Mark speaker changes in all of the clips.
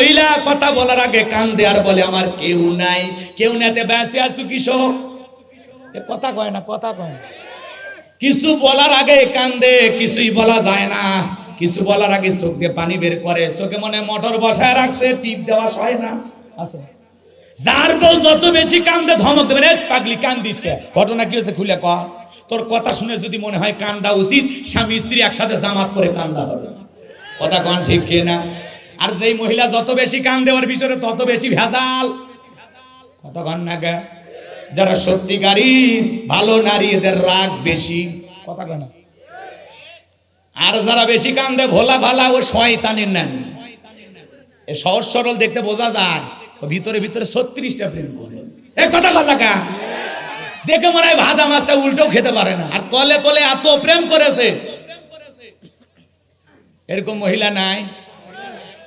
Speaker 1: মহিলা কথা বলার আগে কান্দে আর বলে আমার কেউ নাই, কেউ নাতে বেঁচে আছো কিসব, কথা কয় না, কথা কয় না। কিছু বলার আগে কান্দে, কিছুই বলা যায় না। কিছু বলার আগে চোখ দিয়ে পানি বের করে, চোখে মনে মোটর বসায় রাখছে, টিপ দেওয়া হয় না। আছে যার বউ যত বেশি কান্দে ধমক দেবেন, এই পাগলি কান্দিস কে, ঘটনা কি হয়েছে খুলে কর। তোর কথা শুনে যদি মনে হয় কান্দা উচিত, স্বামী স্ত্রী একসাথে জামাত করে কান্দা হবে। কথা কন ঠিক কিনা? আর যেই মহিলা যত বেশি কান্দে ওর ভিতরে তত বেশি ভেজাল। কথা কন না গে? যারা সত্যিকারী ভালো নারী এদের রাগ বেশি। কথা কয় না? আর যারা বেশি কান্দে ভোলা ভালা ও শয়তানের নানি। এ সহজ সরল দেখতে বোঝা যায়, ও ভিতরে ভিতরে 36টা প্রেম করে। এ কথা কন না কা? দেখে মনে হয় ভাজা মাছটা উল্টেও খেতে পারে না, আর তলে তলে এত প্রেম করেছে। এরকম মহিলা নাই?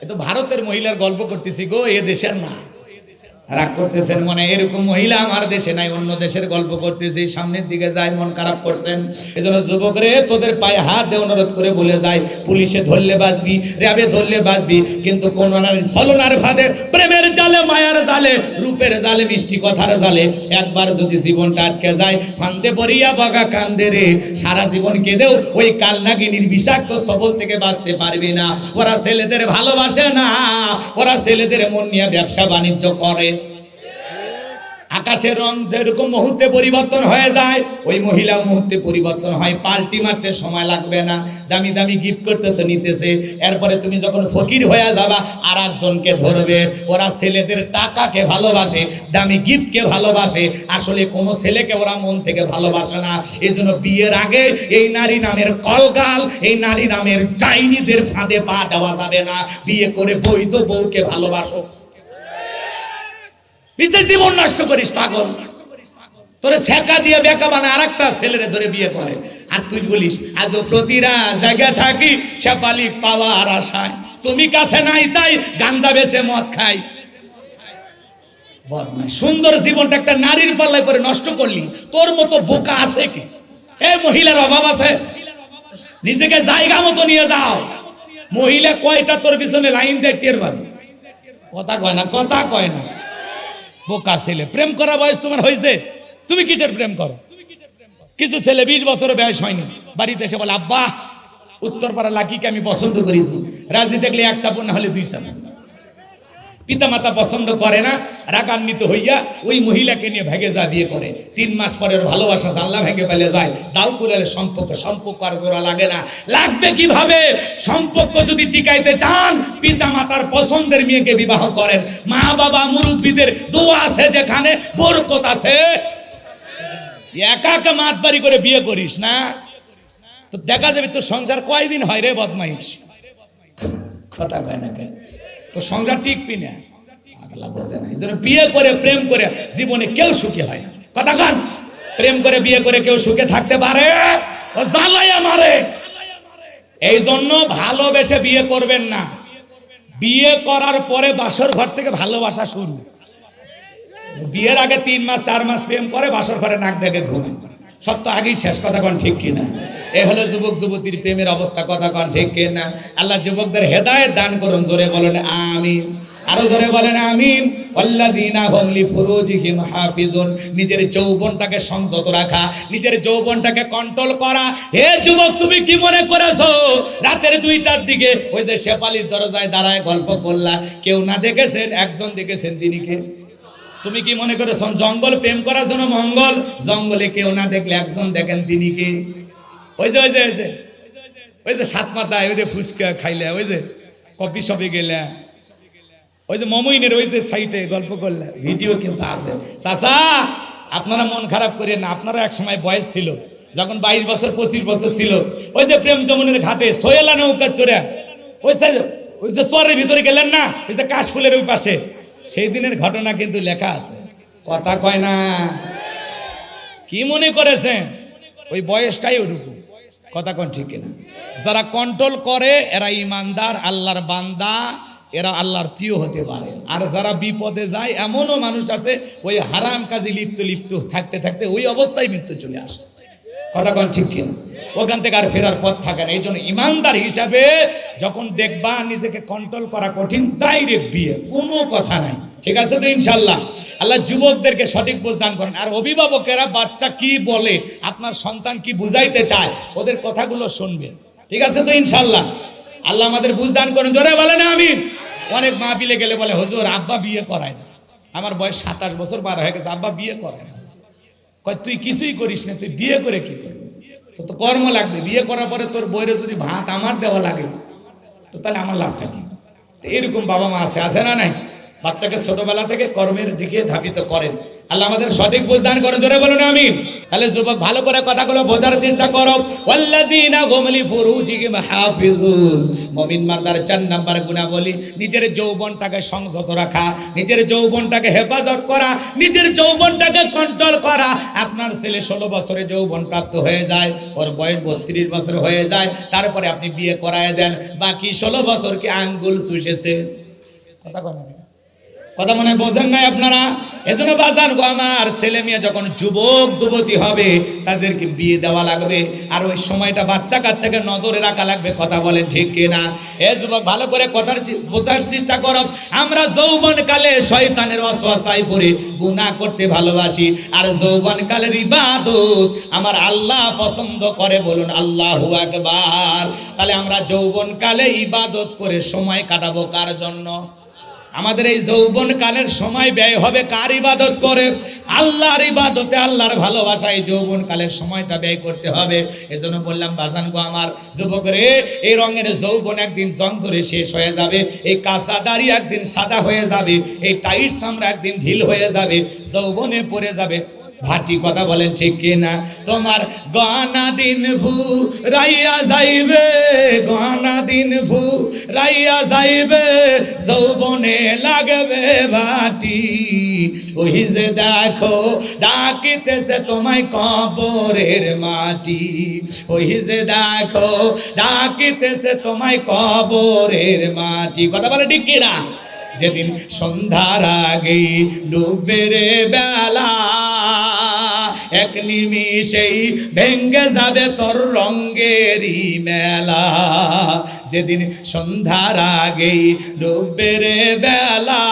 Speaker 1: এ তো ভারতের মহিলার গল্প করতেছি গো, এ দেশের না। রাগ করতেছেন মনে, এরকম মহিলা আমার দেশে নাই, অন্য দেশের গল্প করতেছি। সামনের দিকে যায়, মন খারাপ করছেন। এজন্য যুবকরে তোদের পায়ে হাত দিয়ে অনুরোধ করে বলে যায়, পুলিশে ধরলে বাঁচবি, র্যাবে ধরলে বাঁচবি, কিন্তু কোন ছলনার ফাঁদে, প্রেমের জালে, মায়ার জালে, রূপের জালে, মিষ্টি কথার জালে একবার যদি জীবনটা আটকে যায়, ফান্দে পড়িয়া বগা কান্দে রে, সারা জীবন কেঁদেও ওই কালনাগিনীর বিষাক্ত সবল থেকে বাঁচতে পারবি না। ওরা ছেলেদের ভালোবাসে না, ওরা ছেলেদের মন নিয়ে ব্যবসা বাণিজ্য করে। আকাশের রং যেরকম মুহূর্তে পরিবর্তন হয়ে যায়, ওই মহিলাও মুহূর্তে পরিবর্তন হয়। পাল্টি মারতে সময় লাগবে না। দামি দামি গিফট করতেছে, নিতেছে, এরপরে তুমি যখন ফকির হয়ে যাবা আর একজনকে ধরবে। ওরা ছেলেদের টাকাকে ভালোবাসে, দামি গিফটকে ভালোবাসে, আসলে কোনো ছেলেকে ওরা মন থেকে ভালোবাসে না। এই জন্য বিয়ের আগে এই নারী নামের কলগাল, এই নারী নামের ডাইনিদের ফাঁদে পা দেওয়া যাবে না। বিয়ে করে বৈধ বউকে ভালোবাসো। বিশেষ জীবন নষ্ট করিস পাগল, তোরে ছেকা দিয়ে বেকা বানায় আরেকটা ছেলেরে ধরে বিয়ে করে। আর তুই বলিস আজও প্রতিটা জায়গা থাকি শেফালি পাওয়ার আশায়, তুমি কাছে নাই তাই গাঞ্জা বেচে মদ খাই। বদমাশ, সুন্দর জীবনটা একটা নারীর পাল্লায় করে নষ্ট করলি। তোর মতো বোকা আছে কি? এই মহিলার অভাব আছে? নিজেকে জায়গা মতো নিয়ে যাও। মহিলা কয়টা তোর পিছনে লাইন দেয় টের পাবি। কথা কয় না, কথা কয় না। বোকা ছেলে, প্রেম করা বয়স তোমার হয়েছে, তুমি কিসের প্রেম করো? কিছু ছেলে 20 বছরের বয়স হয়নি, বাড়িতে এসে বলে আব্বা উত্তরপাড়া লাকিকে আমি পছন্দ করেছি, রাজি দেখলে 1 চাপড় না হলে 2 চাপড়। পিতা মাতা পছন্দ করে না, রাগান্বিত হইয়া ওই মহিলাকে নিয়ে ভেগে যা বিয়ে করে। 3 মাস পরের ভালোবাসা জানলা ভেঙে ফেলে যায়। দাও কুলের সম্পর্ক আর জোড়া লাগে না। লাগবে কিভাবে? সম্পর্ক যদি টিকাইতে চান, পিতা মাতার পছন্দের মেয়েকে বিবাহ করেন। মা বাবা মুরব্বীদের দোয়া আছে, যেখানে বরকত আছে। একা একা মাতবাড়ি করে বিয়ে করিস না তো দেখা যাবে তোর সংসার কয়দিন হয় রে বদমাইশ। কথা কয় না কে? তো সংসার টিকবি না, আগলা বোঝে না। এই জন্য বিয়ে করে প্রেম করে জীবনে কেউ সুখী হয় না। কথা কন, প্রেম করে বিয়ে করে কেউ সুখে থাকতে পারে? ও জ্বালাইয়া মারে। এই জন্য ভালোবেসে বিয়ে করবেন না। বিয়ে করার পরে বাসর ঘর থেকে ভালোবাসা শুরু। বিয়ের আগে 3 মাস 4 মাস প্রেম করে, বাসর ঘরে নাক ডেকে ঘুমায়, সব তো আগেই শেষ। কথা কন ঠিক কিনা? এ হলো যুবক যুবতীর প্রেমের অবস্থা। কথা কন ঠিক কিনা? আল্লাহ যুবকদের হেদায়েত দান করুন। জোরে বলেন আমিন। আরো জোরে বলেন আমিন। আল্লাযীনা হুম লিফুরুজিহিম হাফিজুন। নিজের যৌবনটাকে সংযত রাখা, নিজের যৌবনটাকে কন্ট্রোল করা। হে যুবক, তুমি কি মনে করেছো রাতের 2টার দিকে ওই যে শেফালির দরজায় দাঁড়ায় গল্প করলা, কেউ না দেখেছেন? একজন দেখেছেন, তিনি কে? তুমি কি মনে করেছো জঙ্গল প্রেম করার জন্য মঙ্গল? জঙ্গলে কেউ না দেখলে একজন দেখেন, তিনি কে? ওই যে ওই যে ওই যে ওই যে 7 মাথায় ওই যে ফুচকা খাইলে, ওই যে কফি শপে গেলে, ওই যে মমইনের ওই যে সাইটে গল্প করলে, ভিডিও কিন্তু আছে। চাচা আপনারা মন খারাপ করেন না, আপনারা এক সময় বয়স ছিল, যখন 22 বছর 25 বছর ছিল, ওই যে প্রেম যমুনের ঘাটে সোয়েলা নৌকা চড়ে ওই যে চরের ভিতরে গেলেন না, ওই যে কাশফুলের ওই পাশে, সেই দিনের ঘটনা কিন্তু লেখা আছে। কথা কয় না? কি মনে করেছেন ওই বয়সটাই ওরকম? কথা কন ঠিক কিনা? যারা কন্ট্রোল করে এরা ইমানদার, আল্লাহর বান্দা, এরা আল্লাহর প্রিয় হতে পারে। আর যারা বিপদে যায়, এমনও মানুষ আছে ওই হারাম কাজে লিপ্ত থাকতে থাকতে ওই অবস্থায় মৃত্যু চলে আসে। কথা কোন ঠিক কিনা? ওখান থেকে আর ফেরার পথ থাকে না। এই জন্য ইমানদার হিসাবে যখন দেখবা নিজেকে কন্ট্রোল করা কঠিন, ডাইরেক্ট বিয়ে, কোনো কথা নাই। ঠিক আছে তো ইনশাল্লাহ? আল্লাহ যুবকদেরকে সঠিক বুঝ দান করেন। আর অভিভাবকেরা বাচ্চা কি বলে, আপনার সন্তান কি বুঝাইতে চায়, ওদের কথাগুলো শুনবেন। ঠিক আছে তো ইনশাল্লাহ? আল্লাহ আমাদের বুঝ দান করেন, জোরে বলেন আমিন। অনেক মাহফিলে গেলে বলে, হুজুর আব্বা বিয়ে করায় না। আমার বয়স 27 বছর পার হয়ে গেছে, আব্বা বিয়ে করায় না। কয় তুই কিছুই করিস না, তুই বিয়ে করে কি করবি? তো কর্ম লাগবে, বিয়ে করার পরে তোর বইরে যদি ভাত আমার দেওয়া লাগে তো তাহলে আমার লাভটা কি? তো এরকম বাবা মা আছে না নাই? বাচ্চাকে ছোটবেলা থেকে কর্মের দিকে ধাবিত করেন। আল্লাহ আমাদের সঠিক বুঝ দান করেন, জোরে বলুন আমিন। তাহলে যুবক ভালো করে কথাগুলো বোঝার চেষ্টা করো। ওয়াল্লাযীনা হুম লিফুরুজিহিম হাফিজুন। মুমিন বান্দার 4 নাম্বার গুণাবলী, নিজের যৌবনটাকে সংযত রাখা, নিজের যৌবনটাকে হেফাজত করা, নিজের যৌবনটাকে কন্ট্রোল করা। আপনার ছেলে 16 বছরে যৌবন প্রাপ্ত হয়ে যায়, ওর বয়স 32 বছর হয়ে যায়, তারপরে আপনি বিয়ে করায় দেন, বাকি 16 বছর কি আঙ্গুল চুষেছে? কথা মনে বোঝেন নাই আপনারা? এজন্য বাজান গো আমার, ছেলে মেয়ে যখন যুবক যুবতী হবে তাদেরকে বিয়ে দেওয়া লাগবে, আর ওই সময়টা বাচ্চা কাচ্চাকে নজরে রাখা লাগবে। কথা বলেন ঠিক কিনা? এ যুবক ভালো করে কথার বোঝার চেষ্টা করো। আমরা যৌবন কালে শয়তানের ওয়াসওয়াসায় পড়ে গুনাহ করতে ভালোবাসি, আর যৌবন কালের ইবাদত আমার আল্লাহ পছন্দ করে। বলুন আল্লাহু আকবার। তাহলে আমরা যৌবন কালে ইবাদত করে সময় কাটাবো কার জন্য? আমাদের এই যৌবন কালের সময় ব্যয় হবে কার ইবাদত করে? আল্লাহর ইবাদতে, আল্লাহর ভালোবাসায় যৌবন কালের সময়টা ব্যয় করতে হবে। এজন্য বললাম বাজান গো আমার, যুবক রে, এই রঙের যৌবন একদিন জং ধরে শেষ হয়ে যাবে, এই কাঁচা দাড়ি একদিন সাদা হয়ে যাবে, এই টাইট চামড়া একদিন ঢিল হয়ে যাবে, যৌবনে পড়ে যাবে ভাটি। কথা বলেন ঠিক কিনা? তোমার গহনা দিন ভু রাইয়া যাইবে, গহনা দিন ভু রাইয়া যাইবে, যৌবনে লাগবে ভাটি। ওই যে দেখো ডাকিতেছে তোমায় কবরের মাটি, ওই যে দেখো ডাকিতেছে তোমায় কবরের মাটি। কথা বলে ঠিক কিনা? যেদিন সন্ধ্যার আগে ডুববে রে বেলা, এক নিমিষেই ভেঙ্গে যাবে তোর রঙ্গেরই মেলা। যেদিন সন্ধ্যার আগে ডুববে রে বেলা,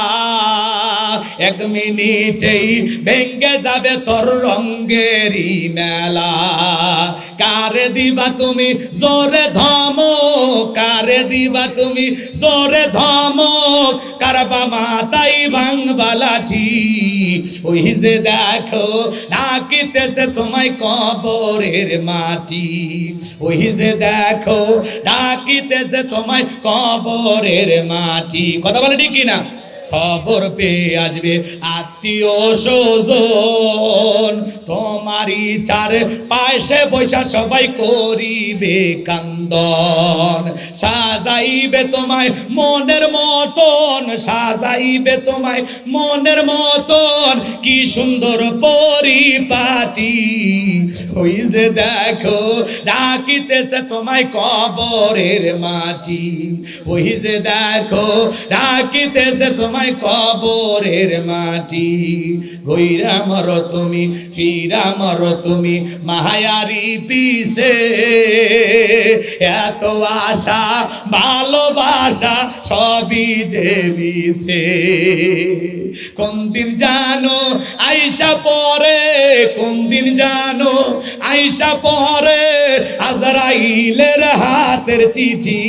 Speaker 1: এক মিনিটেই ভেঙ্গে যাবে তোর রঙ্গেরই মেলা। কারে দিবা তুমি জোরে ধমক, কারে দিবা তুমি জোরে ধমক, কারবা মাতাই ভাঙবা লাঠি। ওই যে দেখো ডাকিতেছে তোমায় কবরের মাটি, ওই যে দেখো ডাকিতেছে তোমায় কবরের মাটি। কথা বলে ঠিক কিনা? খবর পেয়ে আসবে আত্মীয় স্বজন, তোমারই চার পাশে বৈশা সবাই করিবে কান্দন। সাজাইবে তোমায় মনের মতন, সাজাইবে তোমায় মনের মতন, কি সুন্দর পরিপাটি। ওই যে দেখো ডাকিতেছে তোমায় কবরের মাটি, ওই যে দেখো ডাকিতেছে তোমায় কবরের মাটি। গইরা মরো তুমি, ফিরা মরো তুমি মায়ারি পিছে, এত আশা ভালোবাসা সবই যে বিষে। কোন দিন জানো আইসা পরে, কোন দিন জানো আইসা পরে আজরাইলের হাতের চিঠি।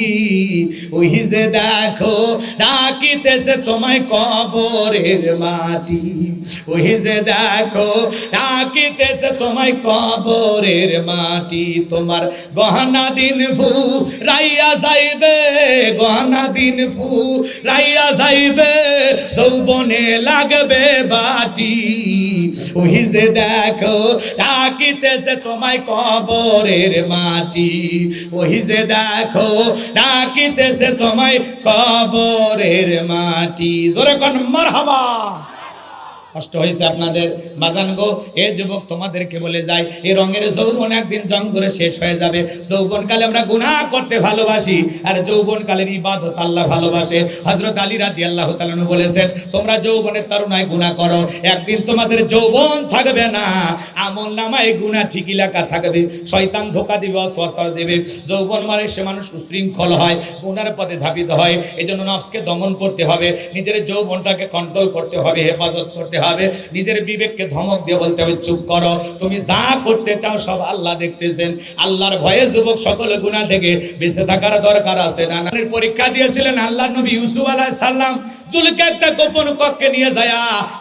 Speaker 1: ওই যে দেখো ডাকিতেছে তোমায় কবরের মাটি, ওই যে দেখো ডাকিতেছে তোমায় কবরের মাটি। তোমার গহনা দিন ফু রাইয়া যাইবে, গহনা দিন ফু রাইয়া যাইবে, যৌবনে লাগবে বাটি। ওই যে দেখো ডাকিতেছে তোমায় কবরের মাটি, ওই যে দেখো ডাকিতেছে তোমায় কবরের মাটি। জোরে কোন মারহাবা। কষ্ট হয়েছে আপনাদের বাজান গো। এ যুবক তোমাদেরকে বলে যায়, এই রঙের যৌবন একদিন জং ধরে শেষ হয়ে যাবে। যৌবনকালে আমরা গুনাহ করতে ভালোবাসি, আর যৌবনকালের ইবাদত আল্লাহ ভালোবাসে। হযরত আলী রাদিয়াল্লাহু তাআলা আনহু বলেছেন, তোমরা যৌবনের তারুণায় গুনাহ করো, একদিন তোমাদের যৌবন থাকবে না, আমলনামায় গুনাহ ঠিকই লেখা থাকবে। শয়তান ধোঁকা দিবে, ওয়াসওয়াসা দেবে। যৌবন মানে সে মানুষ উশৃঙ্খল হয়, গুনার পথে ধাবিত হয়। এজন্য নফসকে দমন করতে হবে, নিজের যৌবনটাকে কন্ট্রোল করতে হবে, হেফাজত করতে হবে, নিজের বিবেককে ধমক দিয়ে বলতে হবে, চুপ করো, তুমি যা করতে চাও সব আল্লাহ দেখতেছেন। আল্লাহর ভয়ে যুবক সকলে গুনাহ থেকে বেঁচে থাকার দরকার আছে। নানানের পরীক্ষা দিয়েছিলেন আল্লাহর নবী ইউসুফ আলাইহিস সালাম। চুলকে একটা গোপন কক্ষে নিয়ে যায়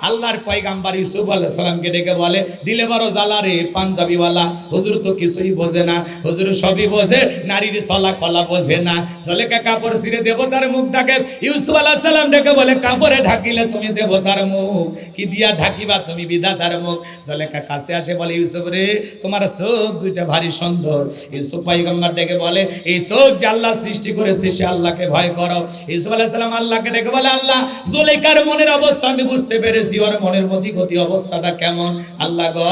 Speaker 1: আল্লাহর পয়গাম্বর ইউসুফ আলাইহিস সালামকে ডেকে বলে, দিলে বড় জ্বালা রে পাঞ্জাবিওয়ালা, হুজুর তো কিছুই বোঝে না, হুজুর সবই বোঝে, নারীর চলা কলা বোঝে না। জলেকা কাপড় ছিঁড়ে দেবতার মুখ ঢাকে। ইউসুফ আলাইহিস সালাম ডেকে বলে, কাপড়ে ঢাকিলে তুমি দেবতার মুখ, কি দিয়া ঢাকিবা তুমি বিধাতার মুখ? জলেকা কাছে আসে বলে, ইউসুফ রে তোমার চোখ দুইটা ভারী সুন্দর। ইউসুফ পয়গম্বর ডেকে বলে, এই চোখ যে আল্লাহ সৃষ্টি করেছে সে আল্লাহকে ভয় করো। ইউসুফ আলাইহিস সালাম আল্লাহকে ডেকে বলে, আল্লাহ জুলেখার মনের অবস্থা আমি বুঝতে পেরেছি, ওর মনের গতি অবস্থাটা কেমন। আল্লাহ গো,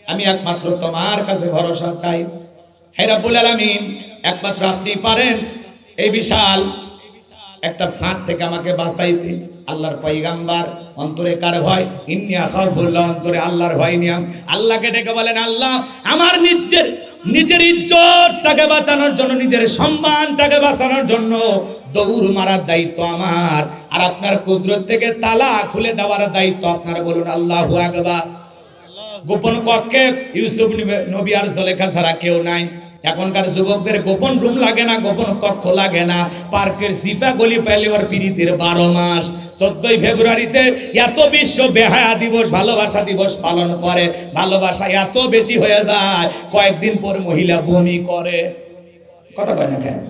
Speaker 1: আমি একমাত্র তোমার কাছে ভরসা চাই। হে রব্বুল আলামিন, একমাত্র আপনি পারেন এই বিশাল একটা ফাঁদ থেকে আমাকে বাঁচাইতে। আল্লাহর পয়গাম্বর অন্তরে কার ভয়? ইন্নী আখাফুল্লাহ, অন্তরে আল্লাহর ভয় নিয়াম। আল্লাহকে ডেকে বলেন, আল্লাহ আমার নিজের ইজ্জতটাকে বাঁচানোর জন্য, নিজের সম্মানটাকে বাঁচানোর জন্য দৌড় মারার দায়িত্ব আমার, আর আপনার কুদরত থেকে তালা খুলে দেওয়ার দায়িত্ব আপনার। বলুন আল্লাহু আকবার। গোপন কক্ষে ইউসুফ নবী আর জুলেখা ছাড়া কেউ নাই। এখনকার যুবকদের গোপন রুম লাগে না, গোপন কক্ষ লাগে না, পার্কের জিপা গলি পেলে ওর পিরিতের 12 মাস। 14ই ফেব্রুয়ারিতে এত বিশ্ব বেহায়া দিবস, ভালোবাসা দিবস পালন করে, ভালোবাসা এত বেশি হয়ে যায়, কয়েকদিন পর মহিলা বমি করে। কথা কয় না কেন?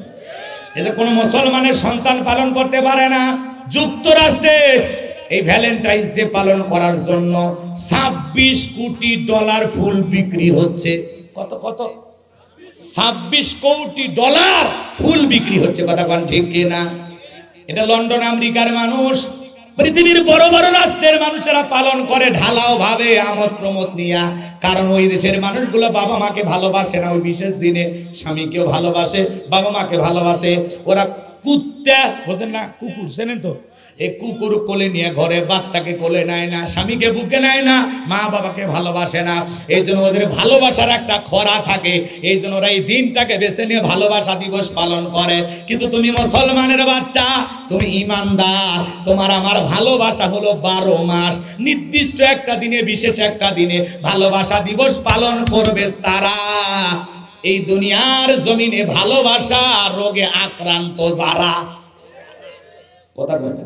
Speaker 1: এই যে কোনো মুসলমানের সন্তান পালন করতে পারে না। যুক্তরাষ্ট্রে এই ভ্যালেন্টাইন্স ডে পালন করার জন্য $26 কোটি ফুল বিক্রি হচ্ছে। কত 26 কোটি ডলার ফুল বিক্রি হচ্ছে। কথা কোন ঠিক কিনা? এটা লন্ডন আমেরিকার মানুষ, পৃথিবীর বড় বড় রাষ্ট্রের মানুষেরা পালন করে ঢালাও ভাবে, আমোদ প্রমোদ নিয়া। কারণ ওই দেশের মানুষগুলো বাবা মাকে ভালোবাসে না, ওই বিশেষ দিনে স্বামীকেও ভালোবাসে, বাবা মাকে ভালোবাসে। ওরা কুত্তা বোঝেন না, কুকুর চেনেন তো? এই কুকুর কোলে নিয়ে ঘরে বাচ্চাকে কোলে নেয় না, স্বামীকে বুকে নেয় না, মা বাবাকে ভালোবাসে না। এই জন্য ওদের ভালোবাসার একটা খরা থাকে, এই জন্য ওরা এই দিনটাকে বেছে নিয়ে ভালোবাসা দিবস পালন করে। কিন্তু তুমি মুসলমানের বাচ্চা, তুমি ইমানদার, তোমার আমার ভালোবাসা হলো 12 মাস। নির্দিষ্ট একটা দিনে, বিশেষ একটা দিনে ভালোবাসা দিবস পালন করবে তারা এই দুনিয়ার জমিনে ভালোবাসা রোগে আক্রান্ত যারা। কথা কয় না?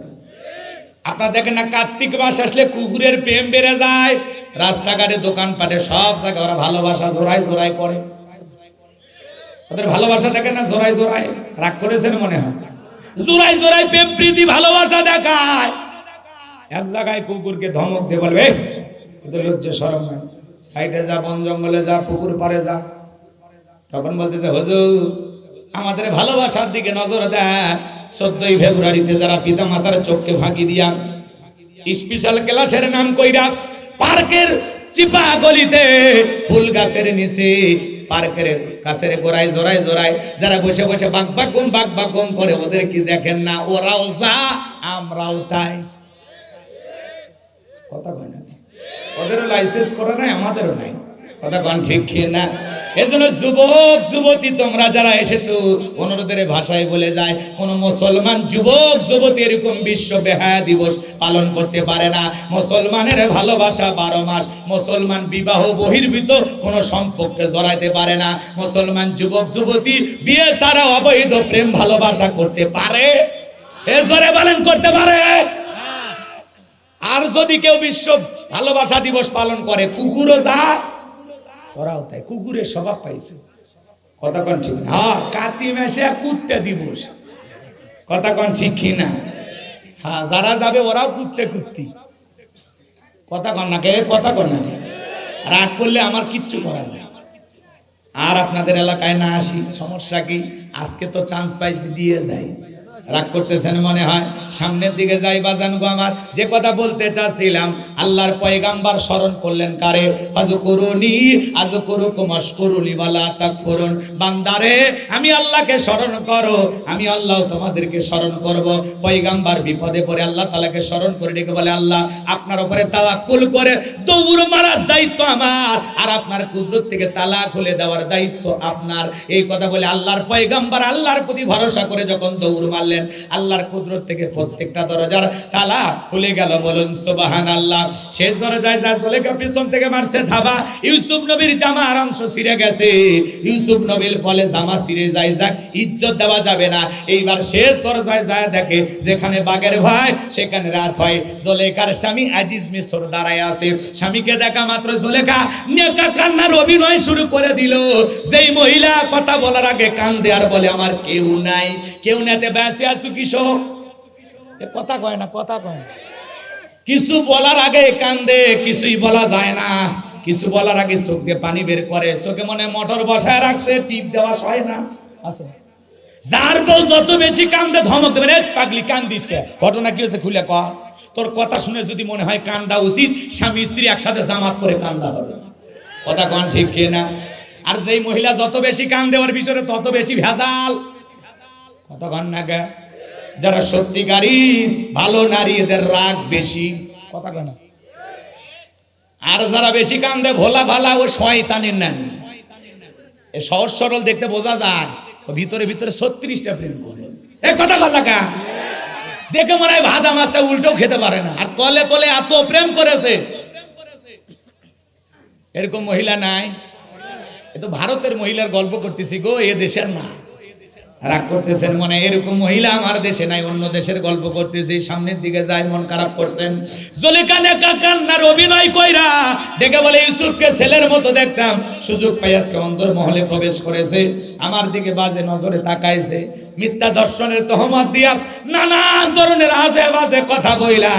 Speaker 1: আপনারা দেখেন না, কার্তিক মাস আসলে কুকুরের প্রেম বেড়ে যায়, রাস্তাঘাটে দোকানপাটে সব জায়গায় ওরা ভালোবাসা জোড়ায় জোড়ায় করে। ওদের ভালোবাসা দেখেন না, জোড়ায় জোড়ায়। রাগ করেছেন মনে হয়? জোড়ায় জোড়ায় প্রেম প্রীতি ভালোবাসা দেখায়। এক জায়গায় কুকুরকে ধমক দিয়ে বলবে, তোদের লজ্জা শরম নাই, সাইডে যা, বন জঙ্গলে যা, পুকুর পাড়ে যা। তখন বলতেছে, হুজুর আমাদের ভালোবাসার দিকে নজর দেয়। 14ই ফেব্রুয়ারিতে যারা পিতা মাতার চোখকে ফাঁকি দিয়া স্পেশাল ক্লাসের নাম কইরা পার্কের চিপা গলিতে ফুল গাছের নিচে, পার্কের গাছের গোড়ায় জোড়ায় জোড়ায় যারা বসে বসে বাক বাক করে, ওদের কি দেখেন না? ওরাও যা, আমরাও তাই। কথা কয় না? ওদেরও লাইসেন্স করে নাই, আমাদেরও নাই। কথা কন ঠিক কি না? এজন্য যুবক যুবতী তোমরা যারা এসেছো, অনুরোধের ভাষায় বলে যায়, কোন মুসলমান যুবক যুবতী এরকম বিশ্ব বেহায়া দিবস পালন করতে পারে না। মুসলমানের ভালোবাসা 12 মাস। মুসলমান বিবাহ বহির্ভূত কোন সম্পর্কে জড়াইতে পারে না। মুসলমান যুবক যুবতী বিয়ে ছাড়া অবৈধ প্রেম ভালোবাসা করতে পারে? এ জোরে বলেন, করতে পারে? আর যদি কেউ বিশ্ব ভালোবাসা দিবস পালন করে, কুকুরও যা, ওরাও তাই। কুকুরের স্বভাব পাইছে। কথা কন ঠিক না? হ্যাঁ, কাতি মাসে কুত্তে দিবস। কথা কন ঠিক কি না? হ্যাঁ, যারা যাবে ওরাও কুত্তি। কথা কন না কে? কথা কন না? রাগ করলে আমার কিচ্ছু করার নেই। আর আপনাদের এলাকায় না আসি, সমস্যা কি? আজকে তো চান্স পাইছি, দিয়ে যাই। রাগ করতেছেন মনে হয়। সামনের দিকে যাই বাজান গো আমার, যে কথা বলতে চাচ্ছিলাম, আল্লাহর পয়গাম্বার স্মরণ করলেন কারে? ফাযকুরুনি আযকুরুকুম ওয়াশকুরুলি ওয়ালা তাকফুরুন। বান্দারে আমি আল্লাহকে স্মরণ করো, আমি আল্লাহ তোমাদেরকে স্মরণ করব। পয়গাম্বার বিপদে পড়ে আল্লাহ তাআলাকে স্মরণ করে ডেকে বলে, আল্লাহ আপনার উপরে তাওয়াক্কুল করে দৌড় মারার দায়িত্ব আমার, আর আপনার কুদরত থেকে তালা খুলে দেওয়ার দায়িত্ব আপনার। এই কথা বলে আল্লাহর পয়গাম্বার আল্লাহর প্রতি ভরসা করে যখন দৌড় মারলেন, আল্লাহর কুদরত থেকে প্রত্যেকটা দরজার তালা খুলে গেল। বলুন সুবহানাল্লাহ। শেষ দরজায় যা জুলেখা পিছন থেকে মারছে ধাবা, ইউসুফ নবীর জামার অংশ ছিঁড়ে গেছে। ইউসুফ নবীর ফলে জামা ছিঁড়ে যায়, যাক ইজ্জত দেওয়া যাবে না। এইবার শেষ দরজায় যায় দেখে যেখানে বাঘের ভয় সেখানে রাত হয়। জুলেখার স্বামী আজিজ মিশর দাঁড়ায় আছে। স্বামীকে দেখা মাত্র জুলেখা নেকা কান্নার অভিনয় শুরু করে দিল। যেই মহিলা কথা বলার আগে কান্দে আর বলে আমার কেউ নাই, কেউ নাতে বেঁচে আছো কিশোর। কথা কয় না, কথা কয় না। কিছু বলার আগে কান্দে, কিছুই বলা যায় না। কিছু বলার আগে চোখ দিয়ে পানি বের করে, চোখে মনে মোটর বসায় রাখছে, টিপ দেওয়া হয় না। আছে যার বউ যত বেশি কান্দে ধমক দেবেন, এই পাগলি কান্দিস কে, ঘটনা কি হয়েছে খুলে কর। তোর কথা শুনে যদি মনে হয় কান্দা উচিত, স্বামী স্ত্রী একসাথে জামাত করে কান্দা হবে। কথা কন ঠিক কিনা? আর যেই মহিলা যত বেশি কান্দে ওর ভিতরে তত বেশি ভেজাল। কথা কন না গে? যারা সত্যিকারী ভালো নারী এদের রাগ বেশি। কথা কয় না? আর যারা বেশি কান্দে ভোলা ভালা ও শয়তানের নানি। এ সহজ সরল দেখতে বোঝা যায়, ও ভিতরে ভিতরে 36টা প্রেম করে। এ কথা কন না কা? দেখে মনে হয় ভাজা মাছটা উল্টেও খেতে পারে না, আর তলে তলে এত প্রেম করেছে। এরকম মহিলা নাই? এ তো ভারতের মহিলার গল্প করতেছি গো, এ দেশের না। রাগ করতেছেন মনে, এরকম মহিলা আমার দেশে নাই, অন্য দেশের গল্প করতেছি। সামনের দিকে যাই, মন খারাপ করছেন। জুলেখা নেকা কান্নার অভিনয় কইরা দেখে বলে ইউসুফকে ছেলের মতো দেখতাম, সুযোগ পাই আজকে অন্তর্মহলে প্রবেশ করেছে, আমার দিকে বাজে নজরে তাকাইছে, মিথ্যা দর্শনের তহমত দিয়া নানান ধরনের আজে বাজে কথা বইলা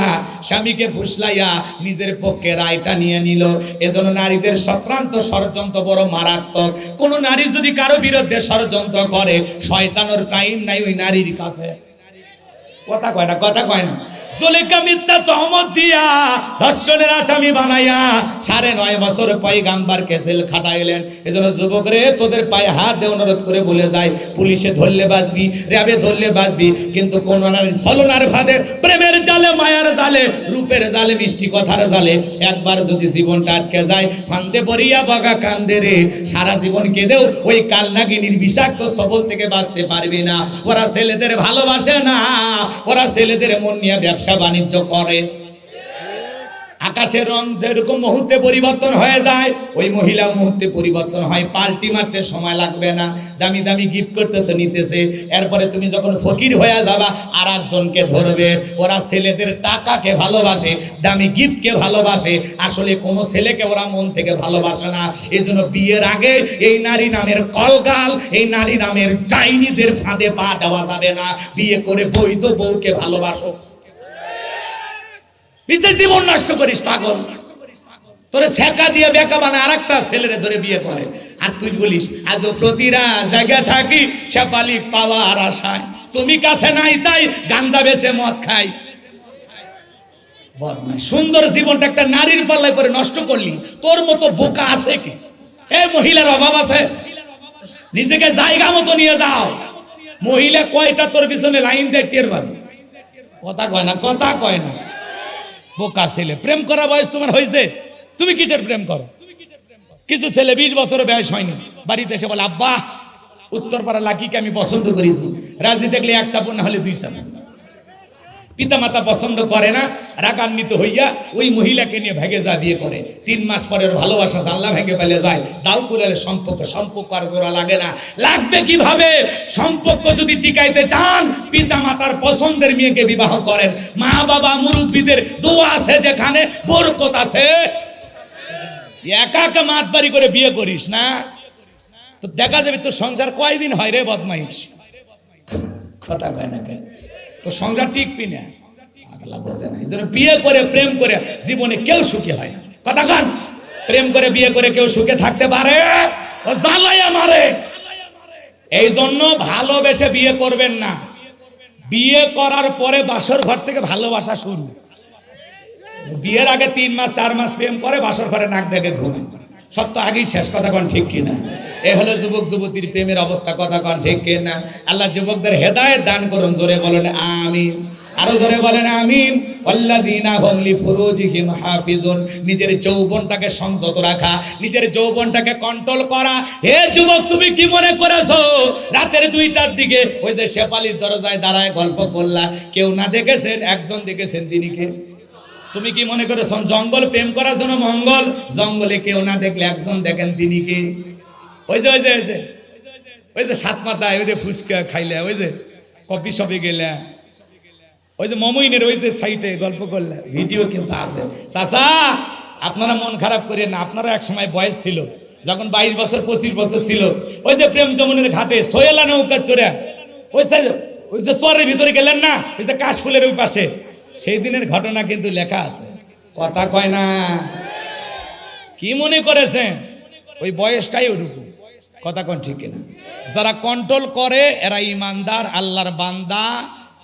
Speaker 1: স্বামীকে ফুসলাইয়া নিজের পক্ষে রায়টা নিয়ে নিল। এজন্য নারীদের সক্রান্ত ষড়যন্ত্র বড় মারাত্মক। কোন নারী যদি কারো বিরুদ্ধে ষড়যন্ত্র করে, শয়তানের টাইম নাই ওই নারীর কাছে। কথা কয় না, কথা কয় না। জুলেখা মিথ্যা তহমত দিয়া ধর্ষণের আসামি বানাইয়া 9.5 বছর পয়গাম্বারকে জেল খাটাইলেন। এজন্য যুবক রে, তোদের পায়ে হাত দিয়ে অনুরোধ করে বলে যায়, পুলিশে ধরলে বাঁচবি, র্যাবে ধরলে বাঁচবি, কিন্তু কোন নারীর ছলনার ফাঁদে, প্রেমের জালে, মায়ার জালে, রূপের জালে, মিষ্টি কথার জালে একবার যদি জীবনটা আটকে যায়, ফান্দে পড়িয়া বগা কান্দে রে, সারা জীবন কেঁদেও ওই কালনাগিনীর বিষাক্ত সবল থেকে বাঁচতে পারবি না। ওরা ছেলেদের ভালোবাসে না, ওরা ছেলেদের মন নিয়ে ব্যবসা বাণিজ্য করে। আকাশের রং যেরকম মুহূর্তে পরিবর্তন হয়ে যায়, ওই মহিলাও মুহূর্তে পরিবর্তন হয়। পাল্টি মারতে সময় লাগবে না। দামি দামি গিফট করতেছে, নিতেছে, এরপরে তুমি যখন ফকির হয়ে যাবা আর একজনকে ধরবে। ওরা ছেলেদের টাকাকে ভালোবাসে, দামি গিফটকে ভালোবাসে। আসলে কোনো ছেলেকে ওরা মন থেকে ভালোবাসে না। এই জন্য বিয়ের আগে এই নারী নামের কলগাল, এই নারী নামের ডাইনিদের ফাঁদে পা দেওয়া যাবে না। বিয়ে করে বৈধ বউকে ভালোবাসো। নিজের জীবন নষ্ট করিস পাগল। তোরে ছেকা দিয়ে বেকা বানা আর একটা ছেলেরে ধরে বিয়ে করে, আর তুই বলিস আজও প্রতিটা জায়গা থাকি সেপালিক পাওয়ার আশায়। তুমি কাছে নাই তাই গাঞ্জা বেচে মদ খাই। বদমাইশ। সুন্দর জীবনটা একটা নারীর পাল্লায় পরে নষ্ট করলি। তোর মতো বোকা আছে কি? এই মহিলার অভাব আছে? নিজেকে জায়গা মতো নিয়ে যাও। মহিলা কয়টা তোর পিছনে লাইন দেয় টের পাবে। কথা কয় না, কথা কয় না। বোকা ছেলে। প্রেম করা বয়স তোমার হয়েছে, তুমি কিসের প্রেম করো? কিছু ছেলে 20 বছর বয়স হয়নি, বাড়িতে এসে বলে আব্বা উত্তরপাড়া লাকিকে আমি পছন্দ করেছি, রাজি দেখলে 1 চাপুন না হলে 2 চাপুন। পিতা মাতা পছন্দ করে না, রাগান্বিত হইয়া ওই মহিলাকে নিয়ে ভেগে যা বিয়ে করে। 3 মাস পরের ভালোবাসা জানলা ভেঙে ফেলে যায়। দাও কুলের সম্পর্ক আর জোড়া লাগে না। লাগবে কিভাবে? সম্পর্ক যদি টিকাইতে চান, পিতা মাতার পছন্দের মেয়েকে বিবাহ করেন। মা বাবা মুরব্বীদের দোয়া আছে, যেখানে বরকত আছে। একা একা মাতবাড়ি করে বিয়ে করিস না, তো দেখা যাবে তোর সংসার কয়দিন হয় রে বদমাইশ। কথা কয় না কেন? তো সংসার টিকবি না, আগলা বোঝে না। এই জন্য বিয়ে করে প্রেম করে জীবনে কেউ সুখী হয় না। কথা কান, প্রেম করে বিয়ে করে কেউ সুখে থাকতে পারে? ও জ্বালাইয়া মারে। এই জন্য ভালোবেসে বিয়ে করবেন না। বিয়ে করার পরে বাসর ঘর থেকে ভালোবাসা শুরু। বিয়ের আগে 3 মাস 4 মাস প্রেম করে, বাসর ঘরে নাক ডেকে ঘুমায়, সব তো আগেই শেষ। কথা কোন ঠিক কিনা? এ হলো যুবক যুবতীর প্রেমের অবস্থা। কথা কোন ঠিক কিনা? আল্লাহ যুবকদের হেদায়েত দান করুন। জোরে বলেন আমিন। আরো জোরে বলেন আমিন। আল্লাযীনা হুম লিফুরুজিহিম হাফিজুন। নিজের যৌবনটাকে সংযত রাখা, নিজের যৌবনটাকে কন্ট্রোল করা। হে যুবক, তুমি কি মনে করেছো রাতের 2টার দিকে ওই যে শেফালির দরজায় দাঁড়ায় গল্প করলা, কেউ না দেখেছেন? একজন দেখেছেন, তিনি কে? তুমি কি মনে করেছ জঙ্গল প্রেম করার জন্য মঙ্গল? জঙ্গলে কেউ না দেখলে একজন দেখেন, তিনি কে? ওই যে ওই যে ওই যে ওই যে সাত মাথায় ওই যে ফুচকা খাইলে, ওই যে কফি শপে গেলে, ওই যে মমইনের ওই যে সাইটে গল্প করলে, ভিডিও কিন্তু আছে। চাচা, আপনারা মন খারাপ করেন না, আপনারা এক সময় বয়স ছিল, যখন 22 বছর 25 বছর ছিল, ওই যে প্রেম যমুনের ঘাটে সোয়েলা নৌকা চড়ে ওই যে চরের ভিতরে গেলেন না, ওই যে কাশফুলের ওই পাশে, সেই দিনের ঘটনা কিন্তু লেখা আছে। কথা কয় না? কি মনে করেছেন ওই বয়সটাই ওরকম? কথা কোন ঠিক কিনা? যারা কন্ট্রোল করে এরা ইমানদার, আল্লাহর বান্দা,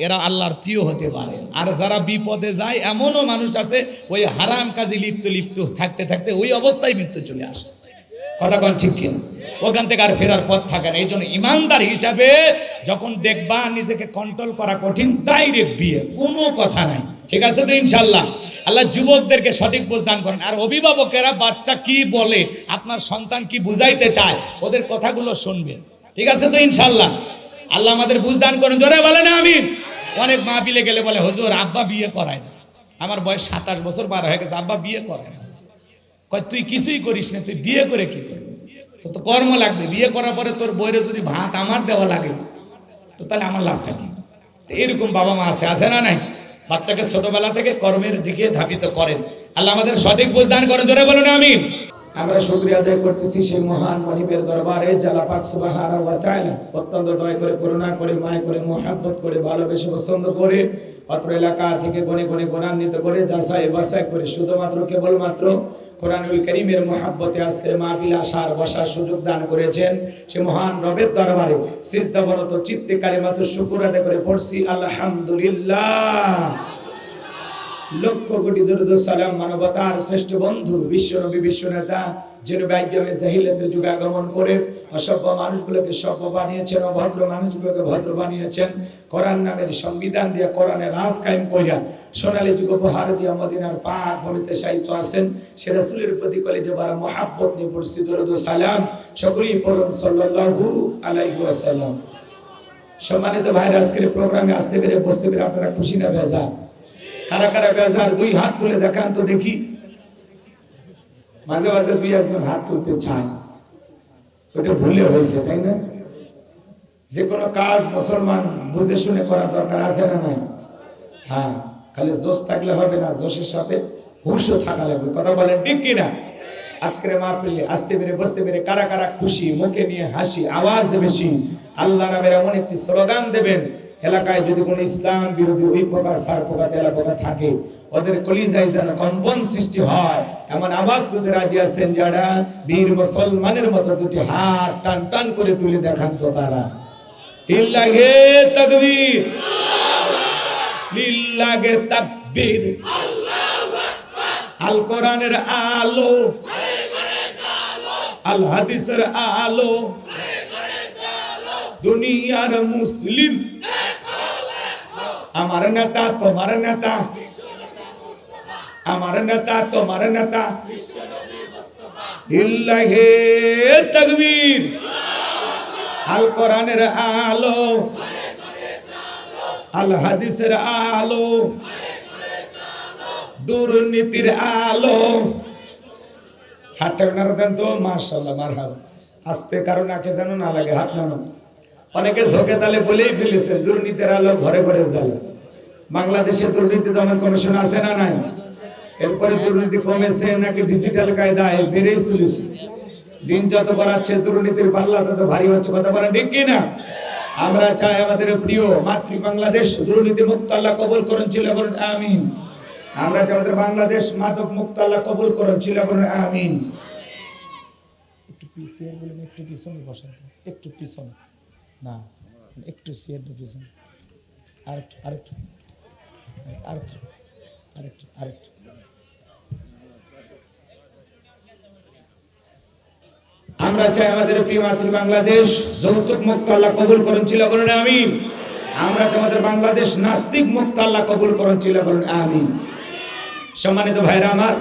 Speaker 1: এরা আল্লাহর প্রিয় হতে পারে। আর যারা বিপদে যায়, এমনও মানুষ আছে ওই হারাম কাজে লিপ্ত থাকতে থাকতে ওই অবস্থায় মৃত্যু চলে আসে। কথা কোন ঠিক কিনা? ওখান থেকে আর ফেরার পথ থাকে না। এই জন্য ইমানদার হিসাবে যখন দেখবা নিজেকে কন্ট্রোল করা কঠিন, ডাইরেক্ট বিয়ে, কোনো কথা নাই। ঠিক আছে তো ইনশাল্লাহ? আল্লাহ যুবকদেরকে সঠিক বুঝ দান করেন। আর অভিভাবকেরা বাচ্চা কি বলে, আপনার সন্তান কি বুঝাইতে চায়, ওদের কথাগুলো শুনবেন। ঠিক আছে তো ইনশাল্লাহ? আল্লাহ আমাদের বুঝ দান করেন। জোরে বলেন আমিন। অনেক মাহফিলে গেলে বলে, হুজুর আব্বা বিয়ে করায় না। আমার বয়স 27 বছর পার হয়ে গেছে, আব্বা বিয়ে করায় না। কয় তুই কিছুই করিস না, তুই বিয়ে করে কি করবি? তো কর্ম লাগবে। বিয়ে করার পরে তোর বইরে যদি ভাত আমার দেওয়া লাগে, তো তাহলে আমার লাভটা কি? এরকম বাবা মা আছে না নাই? বাচ্চাকে ছোটবেলা থেকে কর্মের দিকে ধাবিত করেন। আল্লাহ আমাদের সঠিক বুঝ দান করেন। জোরে বলুন আমিন। আমরা শুকরিয়া আদায় করতেছি সেই মহান মনিবের দরবারে, আল্লাহ পাক সুবহানাহু ওয়া তাআলা অত্যন্ত দয়া করে, করুণা করে, মায়া করে, মহব্বত করে, ভালোবেসে পছন্দ করে অত্র এলাকা থেকে গনে গনে গুণান্বিত করে, যাচাই বাছাই করে শুধুমাত্র কেবলমাত্র কোরআনুল কারীমের মহব্বতে আজকের মাহফিল আসার বসার সুযোগ দান করেছেন। সে মহান রবের দরবারে সিজদাবরত চিত্তে কালিমাত শুকর আদায় করে পড়ছি আলহামদুলিল্লাহ। লক্ষ কোটি দরুদ সালাম মানবতার শ্রেষ্ঠ বন্ধু বিশ্বনবী বিশ্বনেতা, যিনি বিজ্ঞানের জাহিলিয়াতের যুগে আগমন করে অসভ্য মানুষগুলোকে সভ্য বানিয়েছেন, অভদ্র মানুষগুলোকে ভদ্র বানিয়েছেন, কোরআন নামের সংবিধান দিয়ে কোরআনের রাজ কায়েম কইরা সোনালী যুগ উপহার দিয়ে মদিনার পাক ভূমিতে শায়িত আছেন। সে রাসূলের প্রতি কলেজে ভরা মহব্বত নিয়ে পড়ছি দরুদ সালাম। সকলেই পড়ুন সাল্লাল্লাহু আলাইহি ওয়াসাল্লাম। সম্মানিত ভাইরা, আজকের প্রোগ্রামে আসতে পেরে বসতে পেরে আপনারা খুশি না বেজার? কারা কারা বেজার 2 হাত তুলে দেখান তো দেখি। মাঝে মাঝে 2-1 হাত তুলতে চায়, ওটা ভুলে হয়েছে, তাই না? যে কোনো কাজ মুসলমান বুঝে শুনে করা দরকার আছে না নাই? হ্যাঁ, খালি জোশ থাকলে হবে না, জোশের সাথে হুঁশও থাকা লাগবে। কথা বলেন ঠিক কিনা? আজকের মাহফিলে আসতে পেরে বসতে পেরে কারা কারা খুশি, মুখে নিয়ে হাসি, আওয়াজ দেবে বেশি, আল্লাহ নামের এমন একটি স্লোগান দেবেন, এলাকায় যদি কোনো ইসলাম বিরোধী ওই প্রকার সার পোকা তেলা পোকা থাকে, ওদের কলিজায় যেন কম্পন সৃষ্টি হয়, এমন আওয়াজ তুলতে রাজি আছেন যারা বীর মুসলমানের মতো 2টি হাত টান টান করে তুলে দেখান তো তারা। লিল্লাহে তাকবীর, লিল্লাহে তাকবীর, আল কোরআনের আলো, আল হাদিসের আলো, দুনিয়ার মুসলিম, আমার নেতা তোমার নেতা, আমার নেতা তোমার নেতা, লিল্লাহে তাকবীর, আল কোরআনের আলো, আল হাদিসের আলো, দুর্নীতির আলো। হাতটা নাড়া দেন তো, মাশাআল্লাহ, মারহাবা। আস্তে কারণ আগে যেন না লাগে, হাত নাড়ানো। অনেকে ঝোঁকে তালে বলেই ফেলেছেন দুর্নীতির আলো ঘরে ঘরে জ্বালে। বাংলাদেশে দুর্নীতি দমন কমিশন আছে না নাই? এরপরে দুর্নীতি কমেছে নাকি ডিজিটাল কায়দায় বেড়েই চলেছে? দিন যত বাড়াচ্ছে দুর্নীতির পাল্লা তত ভারী হচ্ছে। কথা বলেন ঠিক কিনা? আমরা চাই আমাদের প্রিয় মাতৃ বাংলাদেশ দুর্নীতি মুক্ত আল্লাহ কবুল করেন, ছিল বলেন আমিন। আমরা চাই আমাদের বাংলাদেশ মাদক মুক্ত আল্লাহ কবুল করেন, ছিল বলেন আমিন। একটু পিছিয়ে বলেন, একটু পিছনে বসেন, একটু পিছনে না, একটু সিয়ার পিছনে। আরেকটু আরেকটু আরেকটু আরেকটু আরেকটু আমরা চাই আমাদের প্রিয় মাতৃ বাংলাদেশ যৌতুক মুক্ত আল্লাহ কবুল করেন, ছিল বলেন আমিন। আমরা চাই আমাদের বাংলাদেশ নাস্তিক মুক্ত আল্লাহ কবুল করেন, ছিল বলেন আমিন। সম্মানিত ভাইরা আমার,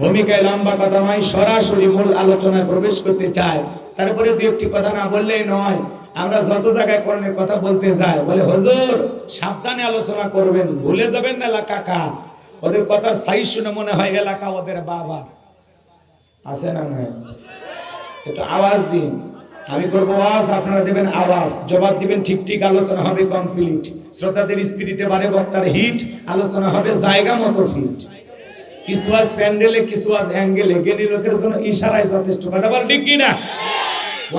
Speaker 1: ভূমিকায় লম্বা কথা নয়, সরাসরি মূল আলোচনায় প্রবেশ করতে চাই। তারপরে দু একটি কথা না বললেই নয়। আমরা যত জায়গায় কোরআনের কথা বলতে যাই, বলে হুজুর সাবধানে আলোচনা করবেন, ভুলে যাবেন না এলাকা কাকা। ওদের কথার সাইজ শুনে মনে হয় এলাকা ওদের বাবা আছে না নাই? একটু আওয়াজ দিন, আমি করবো আওয়াজ, আপনারা দেবেন আওয়াজ, জবাব দিবেন ঠিক ঠিক, আলোচনা হবে কমপ্লিট। শ্রোতাদের স্পিরিটে বাড়ে, বক্তার হিট, আলোচনা হবে জায়গা মতো ফিট। কিছু আজ প্যান্ডেলে, কিছু আজ অ্যাঙ্গেলে, জ্ঞানী লোকের জন্য ইশারায় যথেষ্ট। কথা বল ঠিক কিনা?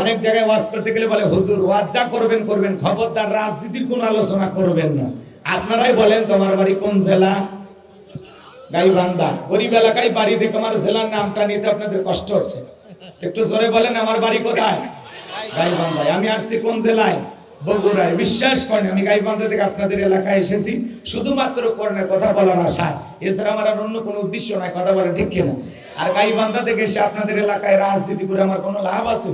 Speaker 1: অনেক জায়গায় ওয়াজ করতে গেলে বলে হুজুর ওয়াজ যা করবেন করবেন, খবরদার রাজনীতির কোনো আলোচনা করবেন না। আপনারাই বলেন তোমার বাড়ি কোন জেলা? গাইবান্ধা। গরিব এলাকায় বাড়ি দেখে আমার জেলার নামটা নিতে আপনাদের কষ্ট হচ্ছে। একটু জোরে বলেন আমার বাড়ি কোথায়? গাইবান্ধায়। আমি আসছি কোন জেলায়? বগুড়ায়। বিশ্বাস করেন আমি গাইবান্ধা থেকে আপনাদের এলাকায় এসেছি শুধুমাত্র কর্ণের কথা বলার আশায়, এছাড়া আমার আর অন্য কোনো উদ্দেশ্য নাই। কথা বলে ঠিক কিনা? আর গাইবান্ধা থেকে এসে আপনাদের এলাকায় রাজনীতি করে আমার কোনো লাভ আছে?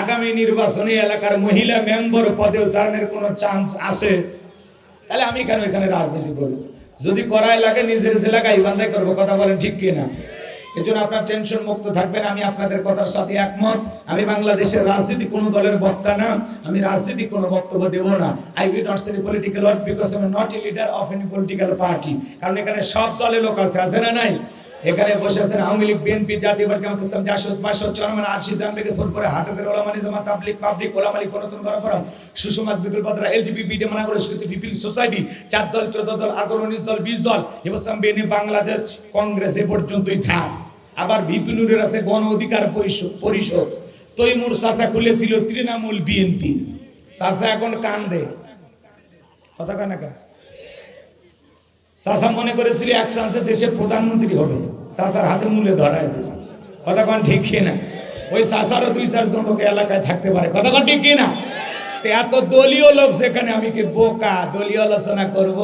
Speaker 1: আগামী নির্বাচনে এলাকার মহিলা মেম্বার পদে উত্তরণের কোনো চান্স আছে? তাহলে আমি কেন এখানে রাজনীতি করব? যদি করাই লাগে নিজের জেলা গাইবান্ধায় করবো। কথা বলেন ঠিক কিনা? এজন্য আপনার টেনশন মুক্ত থাকবেন, আমি আপনাদের কথার সাথে একমত। আমি বাংলাদেশের রাজনীতি কোন দলের বক্তা না, আমি রাজনীতি কোনো বক্তব্য দেব না। I will not say political word because I am not a leader of any political party. কারণ এখানে সব দলের লোক আছে, আছে না নাই? এখানে বসে আছেন আওয়ামী লীগ, বিএনপি, জাতীয় পার্টি, জামাত ইসলাম, জাসদ, মাসদ, চরমান, আরশিদ, আমলিগ, ফুরফুরে, হাফেজের ওলামা, জামাত, তাবলিগ, পাবলিক, ওলামা লীগ, নতুন গণফোরাম, সুসমাজ, বিপুল পদরা, এলজিবি, বিডি, মানাগড়, সুতি, পিপল সোসাইটি, 4 দল, 14 দল, 8 দল, 19 দল, 20 দল, ইসলাম, বিএনপি, বাংলাদেশ কংগ্রেস এ পর্যন্তই থাক। আবার বিপিনুরের আছে গণ অধিকার পরিষদ। তৈমুর চাচা খুলেছিল তৃণমূল বিএনপি। চাচা এখন কান্দে, কথা কানা কা। চাচা মনে করেছিল এক চান্সে দেশের প্রধানমন্ত্রী হবে, চাচার হাতে মূলে ধরায় দিয়েছে। কথা কন ঠিক কিনা? ওই চাচারও 2-4 জন লোক এলাকায় থাকতে পারে। কথা কন ঠিক কিনা? এত দলীয় লোক সেখানে, আমি কি বোকা দলীয় আলোচনা করব?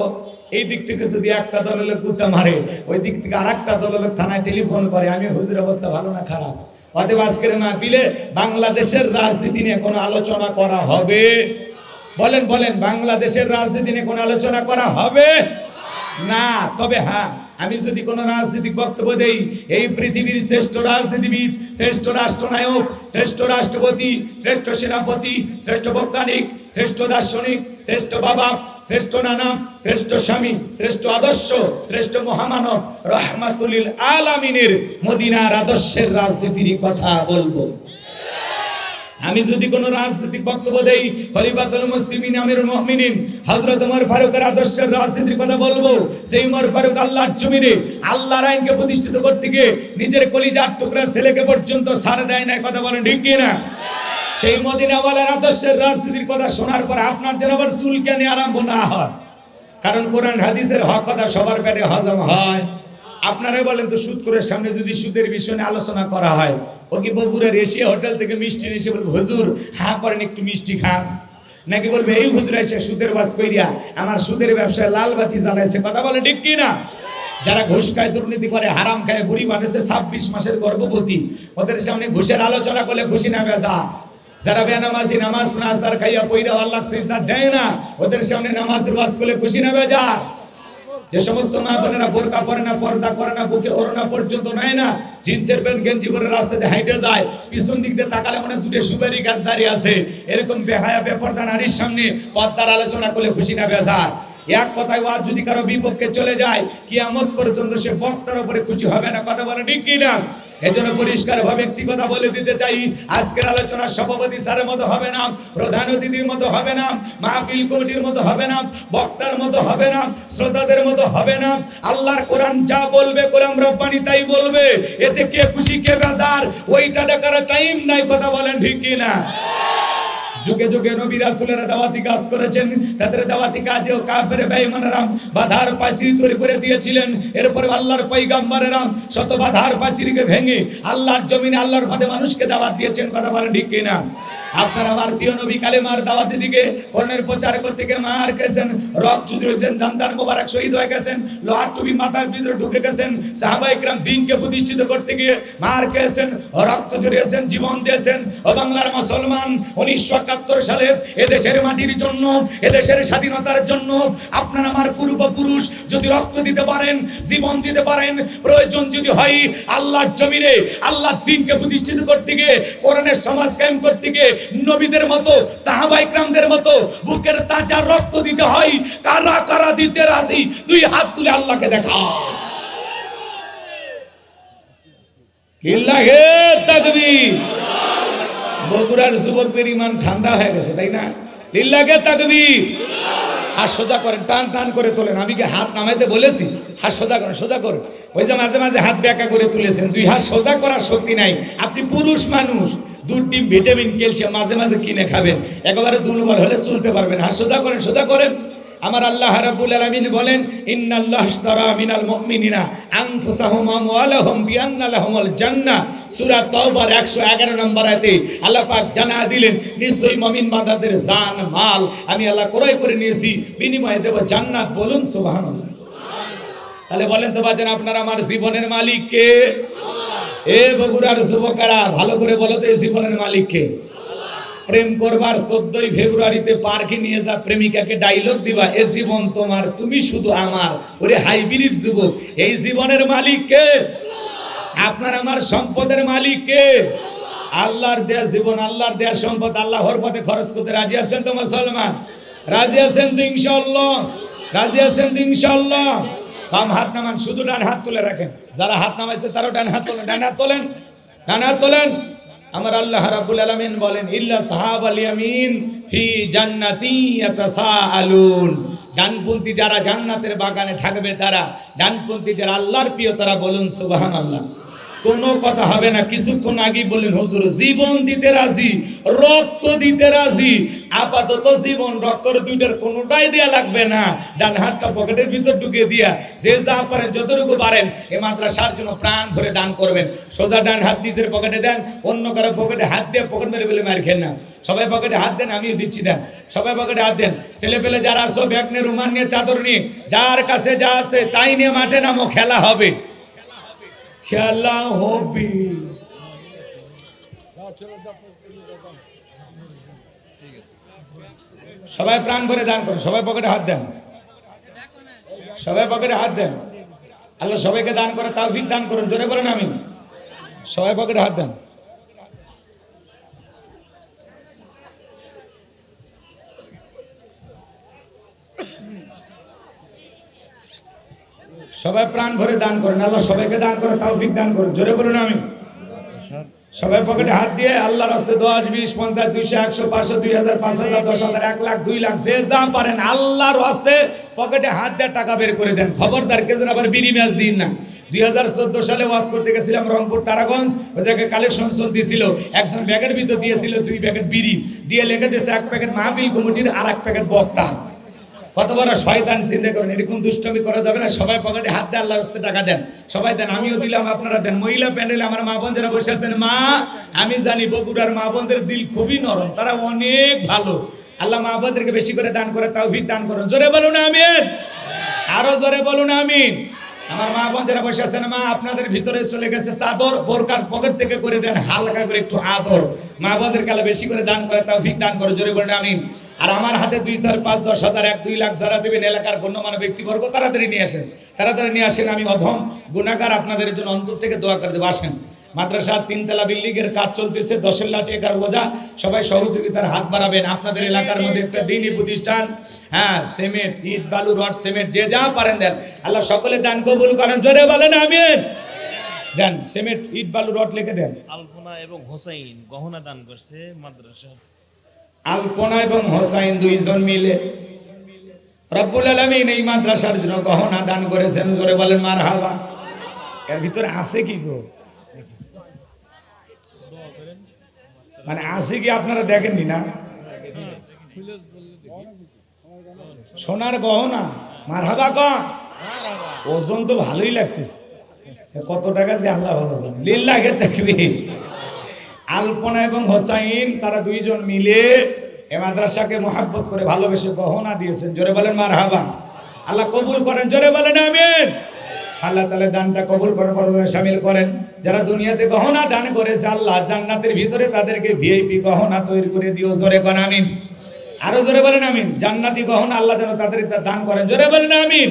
Speaker 1: এই দিক থেকে যদি একটা দলের লোক গুতা মারে, ওই দিক থেকে আর একটা দলের লোক থানায় টেলিফোন করে, আমি হুজুর অবস্থা ভালো না খারাপ? অতএব আজকের মাহফিলে বাংলাদেশের রাজনীতি নিয়ে কোনো আলোচনা করা হবে? বলেন বলেন, বাংলাদেশের রাজনীতি নিয়ে কোনো আলোচনা করা হবে না। তবে হ্যাঁ, আমি যদি কোন রাজনৈতিক বক্তব্য দেই, এই পৃথিবীর শ্রেষ্ঠ রাজনীতিবিদ, শ্রেষ্ঠ রাষ্ট্রনায়ক, শ্রেষ্ঠ রাষ্ট্রপতি, শ্রেষ্ঠ সেনাপতি, শ্রেষ্ঠ বৈজ্ঞানিক, শ্রেষ্ঠ দার্শনিক, শ্রেষ্ঠ বাবা, শ্রেষ্ঠ নানা, শ্রেষ্ঠ স্বামী, শ্রেষ্ঠ আদর্শ, শ্রেষ্ঠ মহামানব রহমাতুল লিল আলামিনের মদিনার আদর্শের রাজনীতির কথা বলবো। আমি যদি কোন রাজনৈতিক বক্তব্য দেই, খলিফাতুল মুসলিমিন আমিরুল মুমিনিন হযরত ওমর ফারুকের আদর্শের রাজনীতির কথা বলবো। সেই ওমর ফারুক আল্লাহর জমিনে আল্লাহর আইনকে প্রতিষ্ঠিত করতে গিয়ে নিজের কলিজার টুকরা ছেলেকে পর্যন্ত ছাড় দেয় না। কথা বলেন ঠিক কি না? সেই মদিনাওয়ালার আদর্শের রাজনীতির কথা শোনার পর আপনার যেন আবার চুলকানি আরম্ভ না হয়। কারণ কোরআন হাদিসের হক কথা সবার পেটে হজম হয়। আপনারাই বলেন তো, সুদখোরের সামনে যদি সুদের বিষয়ে আলোচনা করা হয়, ও কি বগুড়ার এশিয়া হোটেল থেকে মিষ্টি নিয়ে এসে বলবে হুজুর হ্যাঁ করেন একটু মিষ্টি খান? নাকি বলবে এই হুজুর এসে সুদের বাস কইরা আমার সুদের ব্যবসায় লাল বাতি জ্বালাইছে? কথা বলে ঠিক কি না? যারা ঘুষ খায়, দুর্নীতি করে, হারাম খায়, বুড়ি মানুষের 26 মাসের গর্ভবতী, ওদের সামনে ঘুষের আলোচনা করলে খুশি না বেজা? যারা বেনামাজি, নামাজ না আসার খাইয়া পইরা আল্লাহ সিজদা দেয় না, ওদের সামনে নামাজের ওয়াজ করলে খুশি না বেজা? যে সমস্ত মা বোনেরা বোরকা পরে না, পর্দা করে না, বুকে ওড়না পর্যন্ত নেয় না, জিন্সের প্যান্ট গেঞ্জি পরে রাস্তাতে হাইটে যায়, পিছন দিক দিয়ে তাকালে মনে দুটো সুপারি গাছ দাঁড়িয়ে আছে, এরকম বেহায়া বেপরদা নারীর সামনে পর্দার আলোচনা করলে খুশি না বেজার? এক কথায় ওয়াজ যদি কারো বিপক্ষে চলে যায়, কিয়ামত পর্যন্ত সে বক্তার উপরে খুশি হবে না। কথা বলে ঠিক কি না? এজন্য পরিষ্কার ভাবে একটি কথা বলে দিতে চাই, আজকের আলোচনা সভাপতি স্যারের মতো হবে না, প্রধান অতিথির মতো হবে না, মাহফিল কমিটির মতো হবে না, বক্তার মতো হবে না, শ্রোতাদের মতো হবে না। আল্লাহর কোরআন যা বলবে, কোরআন রব্বানি তাই বলবে। এতে কে খুশি কে বেজার ওইটা দেখার টাইম নাই। কথা বলেন ঠিক কি না? যুগে যুগে নবী রাসূলেরা দাওয়াতি কাজ করেছেন, তাদের দাওয়াতি কাজেও কাফের বেঈমানেরা বাধার পাঁচিল তৈরি করে দিয়েছিলেন। এরপরে আল্লাহর পয়গম্বরেরা শত বাধার পাঁচিলকে ভেঙে আল্লাহর জমিনে আল্লাহর পথে মানুষকে দাওয়াত দিয়েছেন। কথা বলেন ঠিক কি না? আপনারা আমার প্রিয় নবী কালেমার দাওয়াতের দিকে কোরআনের প্রচার করতে গিয়ে মার খেয়েছেন, রক্ত ঝরেছেন, দান্দার মোবারক শহীদ হয়ে গেছেন, লোহার টুপি মাথার ভিতরে ঢুকে গেছেন, সাহাবায়ে কেরাম দ্বীনকে প্রতিষ্ঠিত করতে গিয়ে মার খেয়েছেন, রক্ত ঝরিয়েছেন, জীবন দিয়েছেন। ও বাংলার মুসলমান, 1971 সালে এদেশের মাটির জন্য, এদেশের স্বাধীনতার জন্য আপনার আমার পূর্বপুরুষ যদি রক্ত দিতে পারেন, জীবন দিতে পারেন, প্রয়োজন যদি হয় আল্লাহর জমিনে আল্লাহর দ্বীনকে প্রতিষ্ঠিত করতে গিয়ে, কোরআনের সমাজ কায়েম করতে গিয়ে নবীদের মতো, সাহাবায়ে কেরামদের মতো বুকের তাজা রক্ত দিতে হয়, কারা কারা দিতে রাজি? দুই হাত তুলে আল্লাহকে দেখা। লিল্লাহে তাকবীর। বগুড়ার যুবকদের ইমান ঠান্ডা হয়ে গেছে, তাই না? লিল্লাহে তাকবীর। হাত সোজা করেন, টান টান করে তোলেন। আমি কি হাত নামাইতে বলেছি? হাত সোজা করেন, সোজা করেন। ওই যে মাঝে মাঝে হাত ব্যাকা করে তুলেছেন, দুই হাত সোজা করার শক্তি নাই। আপনি পুরুষ মানুষ, দুধ ডিম ভিটামিন ক্যালসিয়াম মাঝে মাঝে কিনে খাবেন, একেবারে দুর্বল হলে চলতে পারবেন। হাত সোজা করেন, সোজা করেন। আমার আল্লাহ রাব্বুল আলামিন বলেন, ইন্নাল্লাহ ইশতারা মিনাল মুমিনিনা আনফুসাহুম ওয়া আমওয়ালাহুম বিআন্না লাহুমুল জান্নাহ। সূরা তাওবার 111 নম্বর আয়াতে আল্লাহ পাক জানা দিলেন, নিশ্চয়ই মুমিন বান্দাদের জান মাল আমি আল্লাহ ক্রয় করে নিয়েছি, বিনিময়ে দেব জান্নাত। বলুন সুবহানাল্লাহ। তাহলে বলেন তো বাজান, আপনার আমার জীবনের মালিক কে? এ বগুড়ার যুবকেরা ভালো করে বলো তো, এই জীবনের মালিক কে? প্রেম করবার 14 ফেব্রুয়ারিতে পার্কে নিয়ে যা প্রেমিকাকে ডায়লগ দিবা, এ জীবন তোমার, তুমি শুধু আমার। ওরে হাইব্রিড যুবক, এই জীবনের মালিক কে? আপনার আমার সম্পদের মালিক কে? আল্লাহর দেয়া জীবন, আল্লাহর দেয়া সম্পদ আল্লাহর পথে খরচ করতে রাজি আছেন তো মুসলমান? রাজি আছেন তো ইনশাআল্লাহ? রাজি আছেন তো ইনশাআল্লাহ? বাম হাত নামান, শুধু ডান হাত তুলে রাখেন। যারা হাত নামাইছে তারাও ডান হাত তোলেন, ডান হাত তোলেন, ডান হাত তোলেন। আমার আল্লাহ রাব্বুল আলামিন বলেন, ইল্লা সাহাবাল ইয়ামিন ফি জান্নাতি ইয়াতাসাআলুন। ডানপন্থী যারা জান্নাতের বাগানে থাকবে, তারা ডানপন্থী যারা আল্লাহর প্রিয়, তারা বলুন সুবহানাল্লাহ। কোনো কথা হবে না। কিছুক্ষণ আগে বলেন, হুজুর জীবন দিতে রাজি, রক্ত দিতে রাজি। আপাতত জীবন রক্তর দুইটার কোনোটাই দেয়া লাগবে না। ডান হাতটা পকেটের ভিতর ঢুকিয়ে দিয়া যে যা পারেন, যতটুকু পারেন এই মাদ্রাসার জন্য প্রাণ ভরে দান করবেন। সোজা ডান হাত নিজের পকেটে দেন, অন্য কারো পকেটে হাত দিয়ে পকেট মেরে বলে মার খেন না। সবাই পকেটে হাত দেন, আমিও দিচ্ছি, দেন। সবাই পকেটে হাত দেন। ছেলে পেলে যারা আসো, ব্যাগ নিয়ে, রুমাল নিয়ে, চাদর নিয়ে, যার কাছে যা আছে তাই নিয়ে মাঠে নামো, খেলা হবে, খেলা হবে। সবাই প্রাণ ভরে দান করুন, সবাই পকেটে হাত দেন, সবাই পকেটে হাত দেন। আল্লাহ সবাইকে দান করে তৌফিক দান করুন, জোরে বলেন আমিন। সবাই পকেটে হাত দেন। সবাই প্রাণ ভরে দান করেন, আল্লাহ সবাইকে দান করে তৌফিক দান করুন, জোরে বলুন আমিন। সবাই পকেটে হাত দিয়ে আল্লাহর রাস্তে 10, 20, 50, 200, 100, 500, 2000, 5000, 10,000, 1 লাখ, 2 লাখ, যে যা পারেন আল্লাহর রাস্তে পকেটে হাত দিয়ে টাকা বের করে দেন। খবরদার কেউ যেন আবার বিড়ি ম্যাচ দিন না। 2014 সালে ওয়াজ করতে গেছিলাম রংপুর তারাগঞ্জ, ওই জায়গায় কালেকশন চলতেছিল। একজন ব্যাগের ভিতর দিয়েছিল 2 প্যাকেট বিড়ি, দিয়ে লিখে দিয়েছে 1 প্যাকেট মাহফিল কমিটির আর 1 প্যাকেট বক্তা। কত বড় শয়তান, চিন্তা করেন। এরকম দুষ্টমি করা যাবে না। সবাই পকেটে হাত দিয়ে আল্লাহর রাস্তায় টাকা দেন, সবাই দেন, আমিও দিলাম, আপনারা দেন। মহিলা প্যান্ডেলে আমার মা বোন যারা বসে আছেন, মা আমি জানি বগুড়ার মা বোনদের দিল খুবই নরম, তারা অনেক ভালো। আল্লাহ মা বোনদেরকে বেশি করে দান করে তৌফিক দান করুন, জোরে বলুন আমিন, আরো জোরে বলুন আমিন। আমার মা বোন যারা বসে আছেন, মা আপনাদের ভিতরে চলে গেছে চাদর, বোরকার পকেট থেকে করে দেন হালকা করে একটু আদর। মা বোনদেরকে আল্লাহ বেশি করে দান করে তৌফিক দান করুন, জোরে বলুন আমিন। আর আমার হাতে 2, 4, 5, 10 হাজার, 1, 2 লাখ যারা দেবেন, এলাকার গণ্যমান্য ব্যক্তিবর্গ, তাড়াতাড়ি নিয়ে আসেন, তাড়াতাড়ি নিয়ে আসেন। আমি অধম গুনাহগার, আপনাদের জন্য অন্তর থেকে দোয়া করে দেবো। আসেন। মাদ্রাসার 3তলা বিল্ডিং এর কাজ চলতেছে, 10 লাখ টাকার বোঝা। সবাই সহযোগিতার হাত বাড়াবেন। আপনাদের এলাকার মধ্যে একটা দিনী প্রতিষ্ঠান, হ্যাঁ, সিমেন্ট, ইট, বালু, রড, সিমেন্ট, যে যা পারেন দেন। আল্লাহ সকলে দান কবুল করেন, জোরে বলেন আমিন। দেন, সিমেন্ট, ইট, বালু, রড লিখে দেন।
Speaker 2: আলপনা এবং হোসাইন গহনা দান করছে মাদ্রাসা।
Speaker 1: আলপনা এবং হোসাইন 2 জন মিলে রব্বুল আলামিন এই মাদ্রাসার জন্য গহনা দান করেছেন, জোরে বলেন মারহাবা। এর ভিতরে আছে কি গো? মানে আছে কি আপনারা দেখেননি না? সোনার গহনা, মারহাবা কন। ওজন তো ভালোই লাগতেছে। কত টাকা যে আল্লাহ ভালো জানে। লিল্লাহে তাকবীর। আলপনা এবং হোসাইন তারা দুইজন মিলে এ মাদ্রাসাকে মহাব্বত করে ভালোবেসে গহনা দিয়েছেন। জোরে বলেন মারহাবা। আল্লাহ কবুল করেন, জোরে বলেন আমিন। আল্লাহ তাআলা দানটা কবুল করার পরে শামিল করেন। যারা দুনিয়াতে গহনা দান করেছে আল্লাহ জান্নাতের ভিতরে তাদেরকে ভিআইপি গহনা তৈরি করে দিও। জোরে কোন আমিন। আরো জোরে বলেন আমিন। জান্নাতি গহনা আল্লাহ যেন তাদের দান করেন। জোরে বলেন আমিন।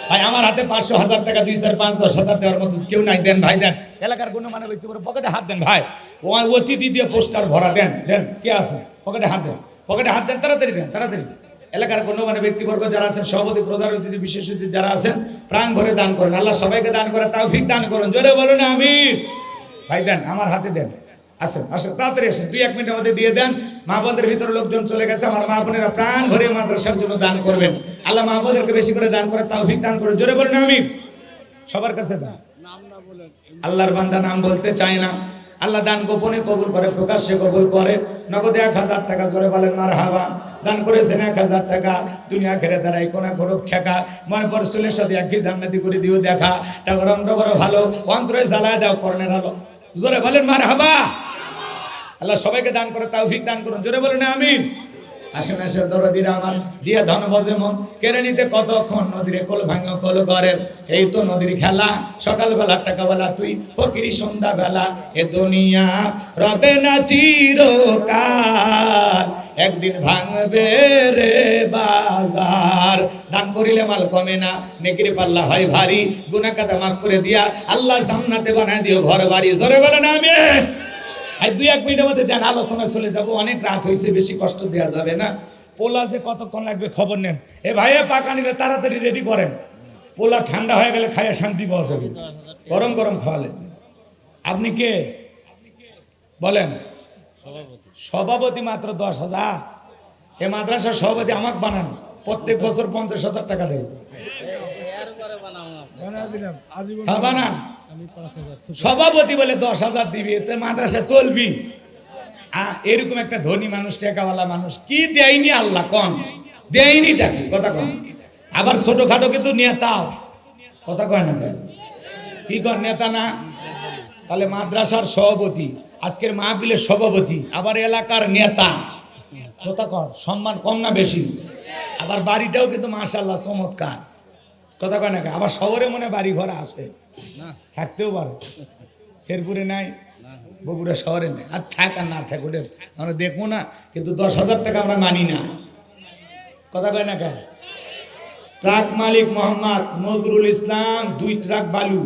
Speaker 1: ভাই আমার হাতে 500, 1000 টাকা, 2, 4, 5, 10,000 দেওয়ার মতো কেউ নাই, দেন ভাই দেন। এলাকার কোনো মানে ব্যক্তি করে পকেটে হাত দেন ভাই। ও অতিথি দিয়ে পোস্টার ভরা দেন, দেন কে আছে পকেটে হাত দেন, পকেটে হাত দেন, তাড়াতাড়ি দেন, তাড়াতাড়ি। এলাকার কোনো মানে ব্যক্তিবর্গ যারা আছেন, সভাপতি, প্রধান অতিথি, বিশেষ অতিথি যারা আছেন, প্রাণ ভরে দান করেন। আল্লাহ সবাইকে দান করে তৌফিক দান করুন। জোরে বলুন আমিন। ভাই দেন, আমার হাতে দেন। আসেন আসেন, তাড়াতাড়ি আসেন, 2-1 মিনিটের মধ্যে দিয়ে দেন। মা বোনদের ভিতরে লোকজন চলে গেছে, আমার মা বোনেরা প্রাণ ভরে মাদ্রাসার জন্য দান করবেন। আল্লাহ মা বোনদেরকে বেশি করে দান করে তৌফিক দান করুন। জোরে বলুন আমিন। সবার কাছে দান। আল্লাহর বান্দা নাম বলতে চায় না, আল্লাহ দান গোপনে কবুল করে, প্রকাশ্যে কবুল করে। নগদে 1000 টাকা, জোরে বলেন মারহাবা। দান করেছেন 1000 টাকা, দুনিয়া খেরে দাঁড়াই কোনা করুক ঠেকা, মনে পর চুলের সাথে একই জান্নাতি করে দিও দেখা। টাকা রন্ধ্র বড় ভালো, অন্তরে জ্বালায় দাও কর্ণের আলো। জোরে বলেন মারহাবা। আল্লাহ সবাইকে দান করে তৌফিক দান করুন। জোরে বলেন আমিন। আসেন আসেন দরদিরা আমার, দিয়া ধন বজে মন, কেড়ে নিতে কতক্ষণ নদীরে কোল ভাঙে কোল করে। এই তো নদীর খেলা, সকালবেলা টাকাবেলা তুই ফকিরি, সন্ধ্যা বেলা। এ দুনিয়া রবে না চিরকাল, একদিন ভাঙবে রে বাজার। দান করিলে মাল কমে না, নেকির পাল্লা হয় ভারী, গুনাহ কাদা মাফ করে দিয়া আল্লাহ জান্নাতে বানায় দিও ঘর বাড়ি। জোরে বলেন আমিন। 2-1 মিনিটের মধ্যে দেন, আলোচনায় চলে যাব। অনেক রাত হয়েছে, বেশি কষ্ট দেওয়া যাবে না। পোলা যে কতক্ষণ লাগবে খবর নেন। এ ভাইয়া পাকা নিলে তাড়াতাড়ি রেডি করেন, পোলা ঠান্ডা হয়ে গেলে খাইয়া শান্তি পাওয়া যাবে। গরম গরম খাওয়ালে। আপনি কে বলেন? সভাপতি মাত্র 10,000। এ মাদ্রাসার সভাপতি আমাকে বানান, প্রত্যেক বছর 50,000 টাকা দেব। বানান সভাপতি বলে 10,000 দিবি, মাদ্রাসা চলবি। এরকম একটা ধনী মানুষ, টাকাওয়ালা মানুষ, কি দেয়নি আল্লাহ কন, দেয়নি টাকি কথা কন। আবার ছোটখাটো কিন্তু নেতাও কথা কয় না, কি কর নেতা না। তাহলে মাদ্রাসার সভাপতি, আজকের মাহফিলের সভাপতি, আবার এলাকার নেতা, কথা কর, সম্মান কম না বেশি? আবার বাড়িটাও কিন্তু মাশাআল্লাহ চমৎকার, কথা কয় না। আবার শহরে মনে বাড়ি ঘর আছে, থাকতেও পারে। শেরপুরে নাই, বগুড়া শহরে নেই। আর থাক আর না থাক ওটা আমরা দেখবো না, কিন্তু 10,000 টাকা আমরা মানি না, কথা কয় না। ট্রাক মালিক মোহাম্মদ নজরুল ইসলাম 2 ট্রাক বালু,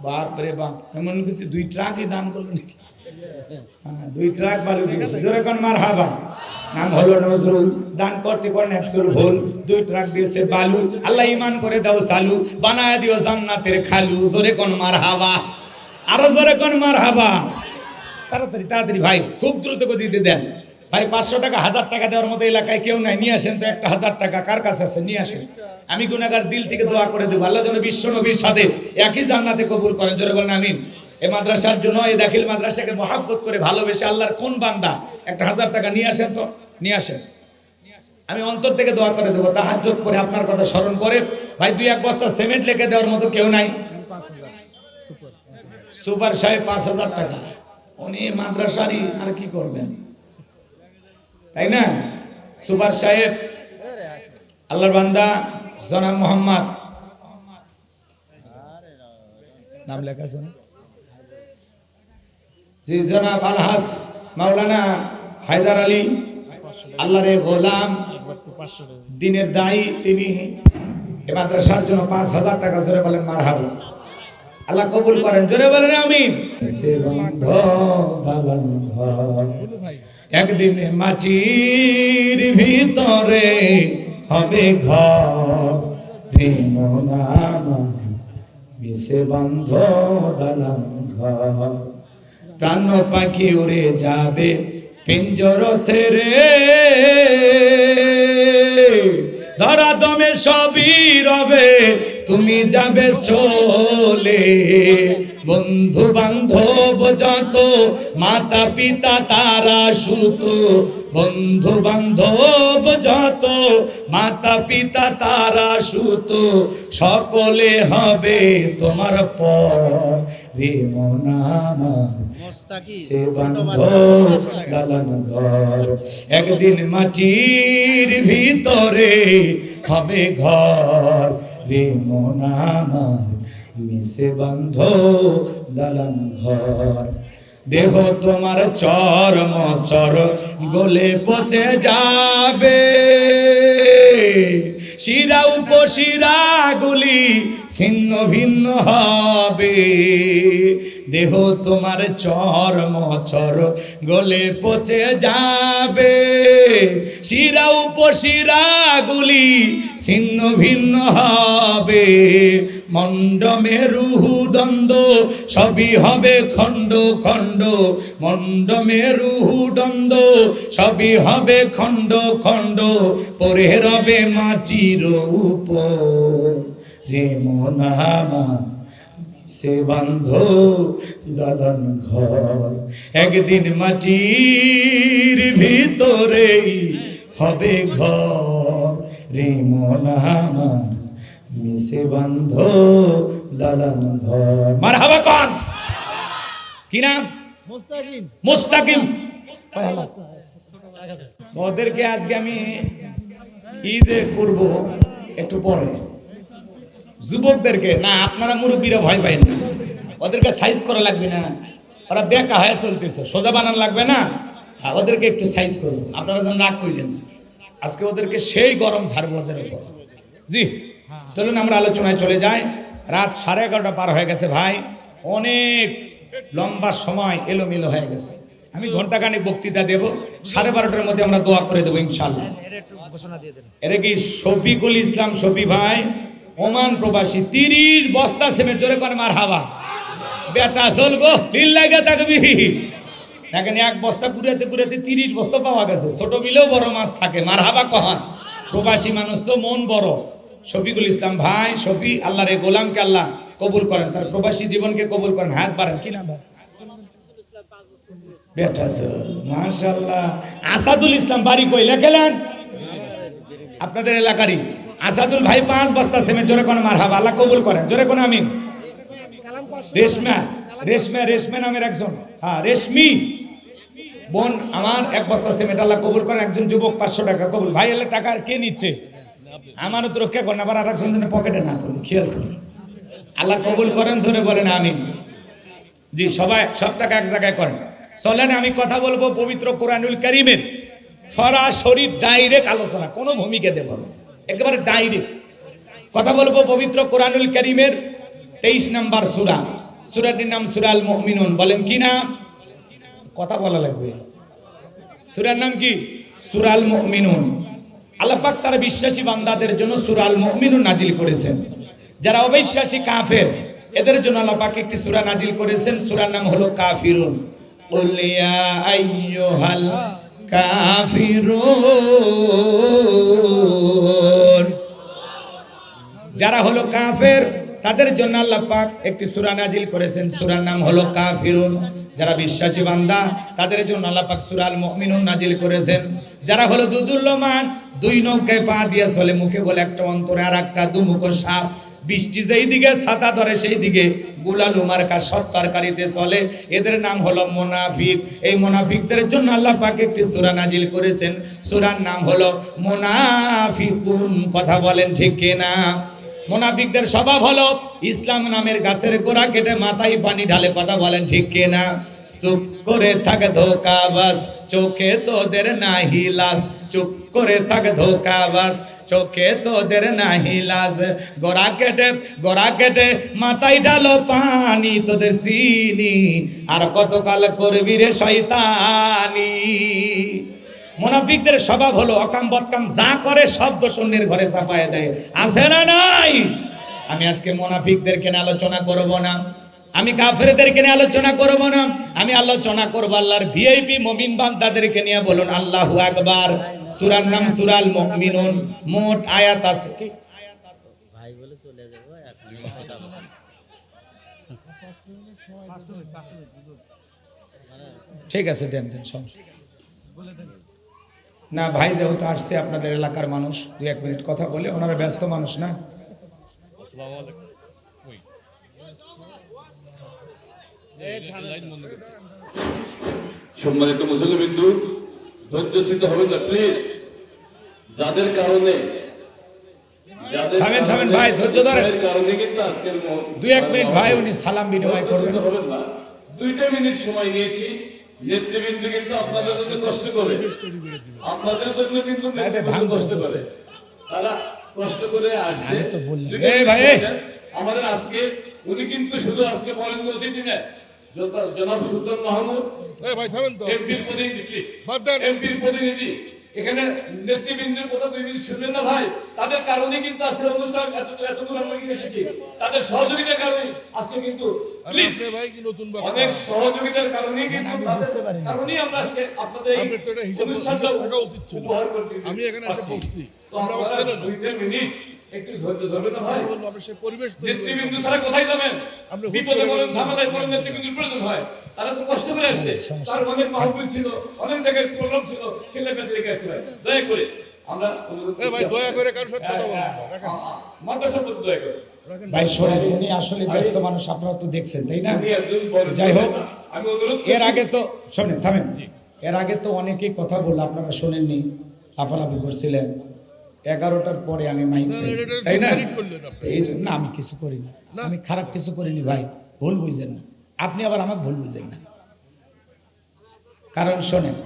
Speaker 1: বাপরে বাপ, এমন কিছু 2 ট্রাকই দান করলো নাকি? হ্যাঁ, 2 ট্রাক বালু দিয়েছে। জোরে কোন মারহাবা। নাম হলো নজরুল, দান করতে করেন 100 ভুল। 2 ট্রাক দিয়েছে বালু, আল্লাহ ইমান করে দাও চালু, বানায় দিও জান্নাতের খালু। জোরে কোন মারহাবা। আরো জোরে কোন মারহাবা। তাড়াতাড়ি তাড়াতাড়ি ভাই, খুব দ্রুত গতিতে দেন ভাই। 500 টাকা, 1000 টাকা দেওয়ার মতো এলাকায় কেউ নাই, নিয়ে আসেন তো একটা 1000 টাকা। কার কাছে আছে নিয়ে আসেন। আমি গুনাহগার দিল থেকে দোয়া করে দেবো, আল্লাহ যেন বিশ্ব নবীর সাথে একই জান্নাতে কবুল করেন। জোরে বলেন আমিন। এই মাদ্রাসার জন্য, এই দাখিল মাদ্রাসাকে মহাব্বত করে ভালোবেসে আল্লাহর কোন বান্দা একটা 1000 টাকা নিয়ে আসেন তো, নিয়ে আসেন। আমি অন্তর থেকে দোয়া করে দেবো, তাহাজ্জুদ পড়ে আপনার কথা স্মরণ করে। ভাই 2-1 বস্তা সিমেন্ট লিখে দেওয়ার মতো কেউ নাই? সুপার সাহেব 5,000 টাকা, উনি মাদ্রাসারই, আর কি করবেন তাই না? সুপার সাহেব, আল্লাহর বান্দা জনাব মোহাম্মদ, নাম লেখা আছে না? জি, জনাব আলহাজ মাওলানা হায়দার আলী, আল্লাহর গোলাম, দিনের দায়ী, তিনি এই মাদ্রাসার জন্য 5,000 টাকা। জোরে বলেন মারহাবা। আল্লাহ কবুল করেন। জোরে বলেন আমিন। সে বন্ধ দালান ঘর একদিন মাটির ভিতরে হবে ঘর, প্রেম নামা মিশে বন্ধ দালান ঘর। প্রাণ পাখি উড়ে যাবে পিঞ্জর সেরে, ধরা দমে সবই রবে তুমি যাবে চলে। বন্ধু বান্ধব যত মাতা পিতা তারা সুত, বন্ধু বান্ধব যত মাতা পিতা তারা সুত, সকলে হবে তোমার পর রে মন আমার। সে বান্ধব দালান ঘর, একদিন মাটির ভিতরে হবে ঘর রে মন আমার। মিশে বান্ধ দালান ঘর, দেহ তোমার চরম চর গলে পচে যাবে, শিরা উপশিরা গুলি ছিন্ন ভিন্ন হবে। দেহ তোমার চরম চর গলে পচে যাবে, শিরা উপশিরা গুলি ছিন্ন ভিন্ন হবে। মন্ড মেরু দ্বন্দ্ব সবই হবে খণ্ড খণ্ড, মন্ড মেরু দ্বন্দ্ব সবই হবে খণ্ড খণ্ড, পরে রবে মাটির উপর রে মন আমার। সে বান্ধ দালান ঘর, একদিন মাটির ভিতরেই হবে ঘর রে মন আমার। মিশে বান্ধ দালান ঘর। মারহাবা কোন? কি নাম? মুস্তাকিম। মুস্তাকিম। ওদেরকে আজকে আমি কি যে করবো একটু পরে, যুবকদেরকে না, আপনারা মুরব্বীরা ভয় পাইন না, ওদেরকে সাইজ করা লাগবে না, ওরা বেকা হয়ে চলতেছে, সোজা বানান লাগবে না, ওদেরকে একটু সাইজ করবো, আপনারা যেন রাগ করিলেন না। আজকে ওদেরকে সেই গরম ছাড়বো ওদের উপর। জি চলুন আমরা আলোচনায় চলে যাই। রাত 11:30 পার হয়ে গেছে ভাই, অনেক লম্বা সময় এলোমেলো হয়ে গেছে। আমি ঘন্টাখানেক বক্তৃতা দেব, 12:30টার মধ্যে আমরা দোয়া করে দেবো ইনশাল্লাহ। এটা কি শফিকুল ইসলাম শফি ভাই, ওমান প্রবাসী, 30 বস্তা সিমেন্ট, জোরে করে মারহাবা। বেটা চল গো লিল্লাহি তাকবীর। দেখেন এক বস্তা কুড়াতে কুড়াতে 30 বস্তা পাওয়া গেছে। ছোট মিলেও বড় মাছ থাকে, মারহাবা কহান। প্রবাসী মানুষ তো মন বড়। শফিকুল ইসলাম ভাই, শফি আল্লাহর এই গোলামকে আল্লাহ কবুল করেন, তার প্রবাসী জীবনকে কবুল করেন। হাত বাড়েন, কি নাম ভাই? বেটা মাশাআল্লাহ। আসাদুল ইসলাম বাড়ি কই লেখেলেন? আপনাদের এলাকারই আসাদুল ভাই 5 বস্তা সিমেন্ট, জোরে কোন মারহাবা, আল্লাহ কবুল করেন, জোরে কোন আমিন। রেশমা, রেশমা, রেশমা নামের একজন, হ্যাঁ রেশমি বোন আমার 1 বস্তা সিমেন্ট, আল্লাহ কবুল করেন। একজন যুবক 500 টাকা কবুল। ভাই এলে টাকা কে নিচ্ছে? আমানত রক্ষা করেন, আবার আরেকজন পকেটে না তুলে, খেয়াল করুন। আল্লাহ কবুল করেন, জোরে বলেন আমিন। জি সবাই সব টাকা এক জায়গায় করেন। চলেন আমি কথা বলবো পবিত্র কোরআনুল কারীমের সরাসরি ডাইরেক্ট আলোচনা, কোনো ভূমিকা দেব না, একেবারে ডাইরেক্ট কথা বলবো। পবিত্র কোরআনুল কারীমের 23 নম্বর সূরা, সূরাটির নাম সূরা আল মুমিনুন। বলেন কি নাম? কথা বলা লাগবে। সূরার নাম কি? সূরা আল মুমিনুন। আল্লাহ পাক তার বিশ্বাসী বান্দাদের জন্য সূরা আল মুমিনুন নাজিল করেছেন। যারা অবিশ্বাসী কাফের এদের জন্য আল্লাহ পাক একটি সূরা নাজিল করেছেন, সূরার নাম হলো কাফিরুন। কুল ইয়া আইয়ুহাল কাফিরুন। যারা হলো কাফের তাদের জন্য আল্লাহ পাক একটি সূরা নাজিল করেছেন, সূরার নাম হলো কাফিরুন। যারা বিশ্বাসী বান্দা তাদের জন্য আল্লাহ পাক সূরা আল মুমিনুন নাজিল করেছেন। যারা হলো দুদুল্যমান, 2 নৌকায় পা দিয়ে চলে, মুখে বলে একটা, অন্তরে আর একটা, দুমুখ সাপ, বৃষ্টি যেই দিকে ছাতা ধরে সেই দিকে গুলালু মার্কা সব তরকারিতে চলে, এদের নাম হলো মুনাফিক। এই মুনাফিকদের জন্য আল্লাহ পাক একটি সূরা নাজিল করেছেন, সূরার নাম হলো মুনাফিকুন। কথা বলেন ঠিক কিনা? মুনাফিকদের স্বভাব হলো ইসলাম নামের গাছের গোড়া কেটে মাথায় পানি ঢালে। কথা বলেন ঠিক কিনা? চুপ করে থাক ধোকাবাজ, চোখে তোদের নাহি লাজ। চুপ করে থাক ধোকাবাজ, চোখে তোদের নাহি লাজ। গোড়া কেটে মাথায় ঢালো পানি, তোদের চিনি আর কতকাল করবি রে শয়তানি। মুনাফিকদের স্বভাব হলো অকাম বদকাম যা করে সব দোষ অন্যের ঘরে চাপায় দেয়। আছে না নাই? আমি আজকে মুনাফিকদেরকে নিয়ে আলোচনা করব না, আমি কাফেরদেরকে নিয়ে আলোচনা করব না, আমি আলোচনা করব আল্লাহর ভিআইপি মুমিন বান্দাদেরকে নিয়ে। বলুন আল্লাহু আকবার। সূরার নাম সূরা আল মুমিনুন। মোট আয়াত আছে ঠিক আছে, দেন দেন, সমস্যা না। ভাই যেহেতু আসছে আপনাদের এলাকার মানুষ, 2-1 মিনিট কথা বলে, ওনারা ব্যস্ত মানুষ না।
Speaker 3: সম্মানিত মুসলিমবিন্দু, ধৈর্যচ্যুত হবেন না প্লিজ। যাদের কারণে
Speaker 1: থামেন থামেন ভাই, ধৈর্য ধরেন।
Speaker 3: কারণে কিন্তু আজকের
Speaker 1: 2-1 মিনিট ভাই, উনি সালাম বিনিময় করবেন।
Speaker 3: ধৈর্যচ্যুত হবেন না। 2টা মিনিট সময় নিয়েছি। নেতৃবৃন্দ কিন্তু আপনাদের জন্য কষ্ট করে, আপনাদের জন্য কিন্তু নেতৃবৃন্দ কষ্ট করে, তারা কষ্ট করে আসছে।
Speaker 1: এই ভাই,
Speaker 3: আমাদের আজকে উনি কিন্তু শুধু আজকে বরেণ্য অতিথি না, জনাব সুলতান মাহমুদ এমপির প্রতিনিধি, প্লিজ এমপির প্রতিনিধি, এখানে নেতৃবৃন্দের কথা 2 মিনিট শুনলেন না ভাই। তাদের কারণে কিন্তু আজকের অনুষ্ঠান এতদূর আমরা এসেছি, তাদের সহযোগিতার কারণে আজকে কিন্তু অনেক সহযোগিতার কারণে কিন্তু কারণেই আমরা আজকে আপনাদের এই অনুষ্ঠানটা উপহার করতে
Speaker 4: আমি এখানে এসে বসছি,
Speaker 3: তো আপনারা 2টা মিনিট একটু ধৈর্য ধরবেন না ভাই। নেতৃবৃন্দ ছাড়া কোথায় যাবেন? বিপদে পড়েন, ঝামেলায় পড়েন, নেতৃবৃন্দের প্রয়োজন হয়। তারা তো কষ্ট করে আসছে, তার অনেক মাহফিল ছিল, অনেক জায়গায় প্রোগ্রাম ছিল, ছেলে মেয়েদের রেখে আসছে। দয়া করে আমরা মাদ্রাসার প্রতি দয়া করে
Speaker 1: ভাই শোনেন, উনি আসলে ব্যস্ত মানুষ, আপনারা তো দেখছেন, তাই না? যাই হোক,
Speaker 3: আমি অনুরোধ
Speaker 1: এর আগে তো শোনেন, থামেন, এর আগে তো অনেকেই কথা বললো, আপনারা শোনেননি, লাফালাফি করছিলেন। 11টার পরে আমি মাইক পেয়েছি, তাই না? এই জন্য আমি কিছু করিনি, আমি খারাপ কিছু করিনি ভাই, ভুল বুঝেন না। আপনি আবার আমাকে ভুল বুঝেন না। কারণ শোনেন,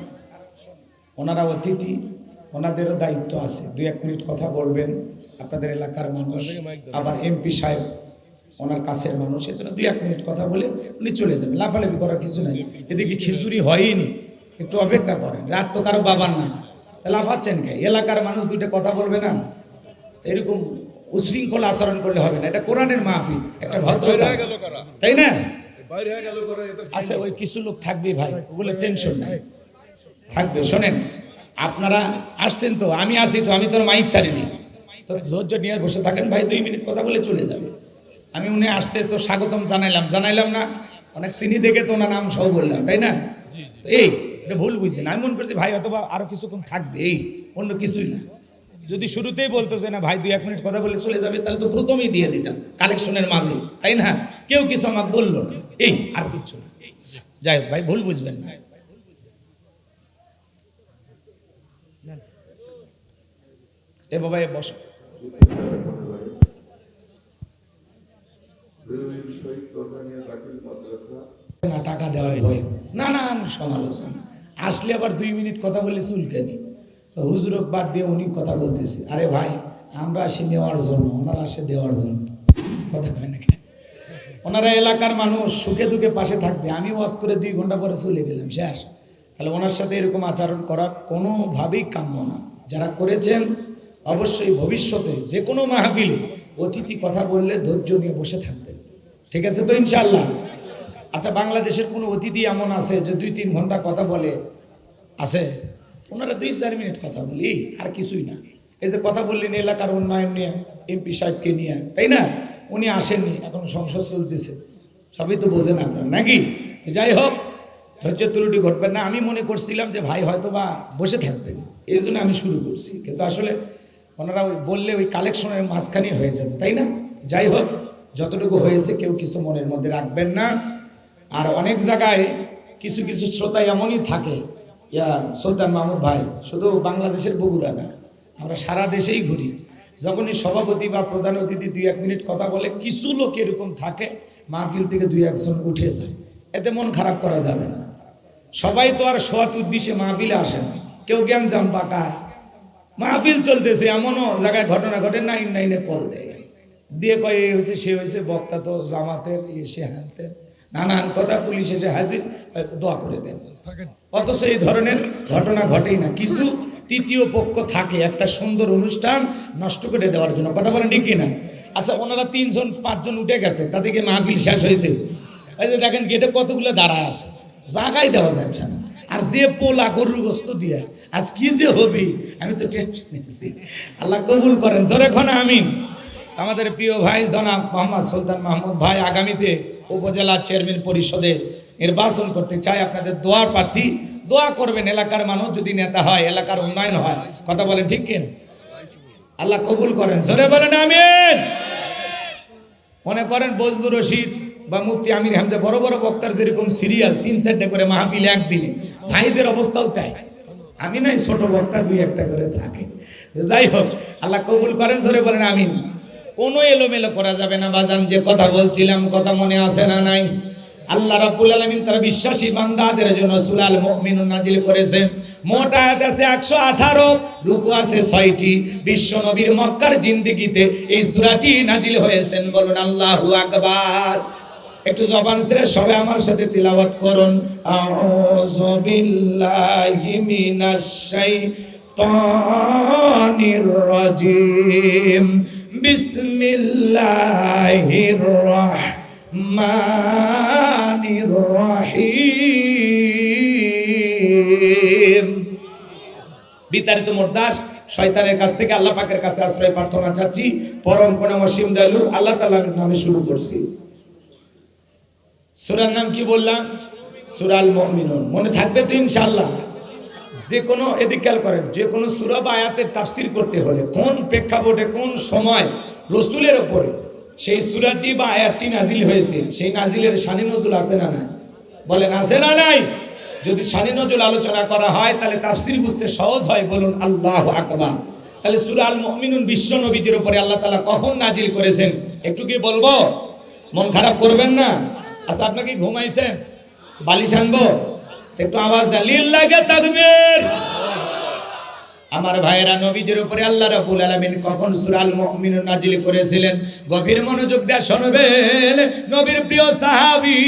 Speaker 1: ওনারা অতিথি, ওনাদেরও দায়িত্ব আছে। 2-1 মিনিট কথা বলবেন, আপনাদের এলাকার মানুষ, আবার এমপি সাহেব ওনার কাছের মানুষ, এজন্য 2-1 মিনিট কথা বলে উনি চলে যাবেন। লাফালাফি করার কিছু নাই। এদিকে খিচুড়ি হয়নি, একটু অপেক্ষা করেন। রাত তো কারো বাবার না, লাফাচ্ছেন কে? এলাকার মানুষ 2টা কথা বলবে না, এরকম উশৃঙ্খল আচরণ করলে হবে না। এটা কোরআনের মাহফিল, একটা ভদ্রতা আছে, তাই না? আচ্ছা, ওই কিছু লোক থাকবে ভাই, ওগুলো টেনশন নাই, থাকবে। শোনেন, আপনারা আসছেন তো, আমি আসি তো, আমি তোর মাইক ছাড়িনি, তো ধৈর্য নিয়ে বসে থাকেন ভাই। 2 মিনিট কথা বলে চলে যাবে। আমি উনি আসছে তো স্বাগতম জানাইলাম না, অনেক চিনি দেখে তো ওনার নাম সহ বললাম, তাই না? তো এই এটা ভুল বুঝছেন। আমি মনে করছি ভাই অথবা আরো কিছুক্ষণ থাকবে, এই অন্য কিছুই না। যদি শুরুতেই বলতো যে না ভাই 2-1 মিনিট কথা বলে চলে যাবে, তাহলে তো প্রথমেই দিয়ে দিতাম কালেকশনের মাঝে, তাই না? কেউ কিছু আমাকে বললো না, এই আর কিচ্ছু না। যাই হোক ভাই, ভুল বুঝবেন না। এ বাবা, এ বসো। না টাকা দেওয়ার ভয়, নানান সমালোচনা আসলে আবার 2 মিনিট কথা বলে চুলকানি। তো হুজুরক বাদ দিয়ে উনি কথা বলতেছে, আরে ভাই আমরা আসি নেওয়ার জন্য, ওনারা আসে দেওয়ার জন্য। কথা কয় না কেন? ওনারা এলাকার মানুষ, সুখে দুঃখে পাশে থাকবে। আমি ওয়াজ করে 2 ঘন্টা পরে চলে গেলাম, শেষ। তাহলে ওনার সাথে এরকম আচরণ করা কোনোভাবেই কাম্য না। যারা করেছেন অবশ্যই ভবিষ্যতে যে কোনো মাহফিলে অতিথি কথা বললে ধৈর্য নিয়ে বসে থাকবেন, ঠিক আছে তো ইনশাআল্লাহ? আচ্ছা, বাংলাদেশের কোনো অতিথি এমন আছে যে 2-3 ঘন্টা কথা বলে? আছে? ওনারা 2-4 মিনিট কথা বলি, আর কিছুই না। এই যে কথা বললেন এলাকার উন্নয়ন নিয়ে, এমপি সাহেবকে নিয়ে, তাই না? উনি আসেননি, এখন সংসদ চলতেছে, সবই তো বোঝেন আপনার, নাকি? যাই হোক, ধৈর্য ত্রুটি ঘটবেন না। আমি মনে করছিলাম যে ভাই হয়তো বা বসে থাকবেন, এই জন্য আমি শুরু করছি, কিন্তু আসলে ওনারা ওই বললে ওই কালেকশনের মাঝখানে হয়ে যেত, তাই না? যাই হোক, যতটুকু হয়েছে কেউ কিছু মনের মধ্যে রাখবেন না। আর অনেক জায়গায় কিছু কিছু শ্রোতা এমনই থাকে, সুলতান মাহমুদ ভাই শুধু বাংলাদেশের বগুড়া না, আমরা সারা দেশেই ঘুরি। যখনই সভাপতি বা প্রধান অতিথি 2-1 মিনিট কথা বলে, কিছু লোক এরকম থাকে মাহফিল থেকে 2-1 জন উঠে যায়। এতে মন খারাপ করা যাবে না। সবাই তো আর সৎ উদ্দেশ্যে মাহফিলে আসে না, কেউ জ্ঞানজাম পাকায়। মাহফিল চলতেছে, এমনও জায়গায় ঘটনা ঘটে, 999 কল দেয়, দিয়ে কয় এ হয়েছে সে হয়েছে, বক্তা তো জামাতের, এসে হানতেন, নানান কথা, পুলিশ এসে হাজির, দোয়া করে দেন। অথচ এই ধরনের ঘটনা ঘটেই না। কিছু তৃতীয় পক্ষ থাকে একটা সুন্দর অনুষ্ঠান নষ্ট করে দেওয়ার জন্য, কথা বলেন ঠিক কিনা? আচ্ছা, ওনারা 3-5 জন উঠে গেছে, তাদেরকে মাহফিল শেষ হয়েছে, এই যে দেখেন গেটে কতগুলো দাঁড়ায় আছে, জায়গায় দেওয়া যাচ্ছে না। আর যে পোলা গরুর গোস্ত দিয়া আজ কি যে হবে, আমি তো টেনশন নিয়েছি। আল্লাহ কবুল করেন, জোরে খন আমিন। আমাদের প্রিয় ভাই জনাব মোহাম্মদ সুলতান মাহমুদ ভাই আগামীতে উপজেলা চেয়ারম্যান পরিষদে নির্বাচন করতে চাই। আপনাদের দোয়ার প্রার্থী, দোয়া করবেন। এলাকার মানুষ যদি নেতা হয়, এলাকার উন্নয়ন হয়। কথা বলেন ঠিক কিনা? আল্লাহ কবুল করেন, জোরে বলেন আমিন। মনে করেন বজলুর রশিদ বা মুফতি আমির হামজা বড় বড় বক্তার যেরকম সিরিয়াল 3-4টা করে মাহফিল একদিনে, ভাইদের অবস্থাও তাই। আমি নাই, ছোট বক্তা 2-1টা করে থাকে। যাই হোক, আল্লাহ কবুল করেন, জোরে বলেন আমিন। কোনো এলোমেলো করা যাবে না বাজান। যে কথা বলছিলাম, কথা মনে আছে না নাই? আল্লাহ রাব্বুল আলামিন তার বিশ্বাসী বান্দাদের জন্য সূরাল মুমিনুন নাজিল করেছেন। মোট আয়াত আছে 118, রুকু আছে 6টি। বিশ্ব নবীর মক্কার জিন্দেগিতে এই সূরাটি নাজিল হয়েছেন। বলুন আল্লাহু আকবার। একটু জবান ছেড়ে সবাই আমার সাথে তিলাওয়াত করুন। আউযু বিল্লাহি মিনাশ শাইতানির রাজিম। বিসমিল্লাহির রাহমানির রহিম। বিতাড়িত মোরদাস শয়তানের কাছ থেকে আল্লাহ পাকের কাছে আশ্রয় প্রার্থনা চাচ্ছি। পরম করুণা অসীম দয়ালু আল্লাহ তাআলার নামে শুরু করছি। সূরার নাম কি বললাম? সূরাল মুমিনুন। মনে থাকবে তো ইনশাআল্লাহ? যে কোনো এদিকাল করেন, যে কোনো সূরা বা আয়াতের তাফসীর করতে হলে কোন প্রেক্ষাপটে, কোন সময় রাসূলের উপরে সেই সূরাটি বা আয়াতটি নাজিল হয়েছে, সেই নাজিলের শানে নজুল আছে না নাই? বলেন আছে না নাই? যদি শানে নজুল আলোচনা করা হয় তাহলে তাফসীর বুঝতে সহজ হয়। বলুন আল্লাহু আকবার। তাহলে সূরা আল মুমিনুন বিশ্ব নবীদের উপরে আল্লাহ তাআলা কখন নাজিল করেছেন একটু কি বলবো? মন খারাপ করবেন না। আচ্ছা, আপনাকে ঘুমাইছেন? বালিশ আনবো? একটু আওয়াজ দেন, লিল্লাহি তাকবীর। আমার ভাইয়েরা, নবীজির উপরে আল্লাহ রাব্বুল আলামিন কখন সূরা আল মুমিনুন নাজিল করেছিলেন গভীর মনোযোগ দিয়ে শুনবেন। নবীর প্রিয় সাহাবী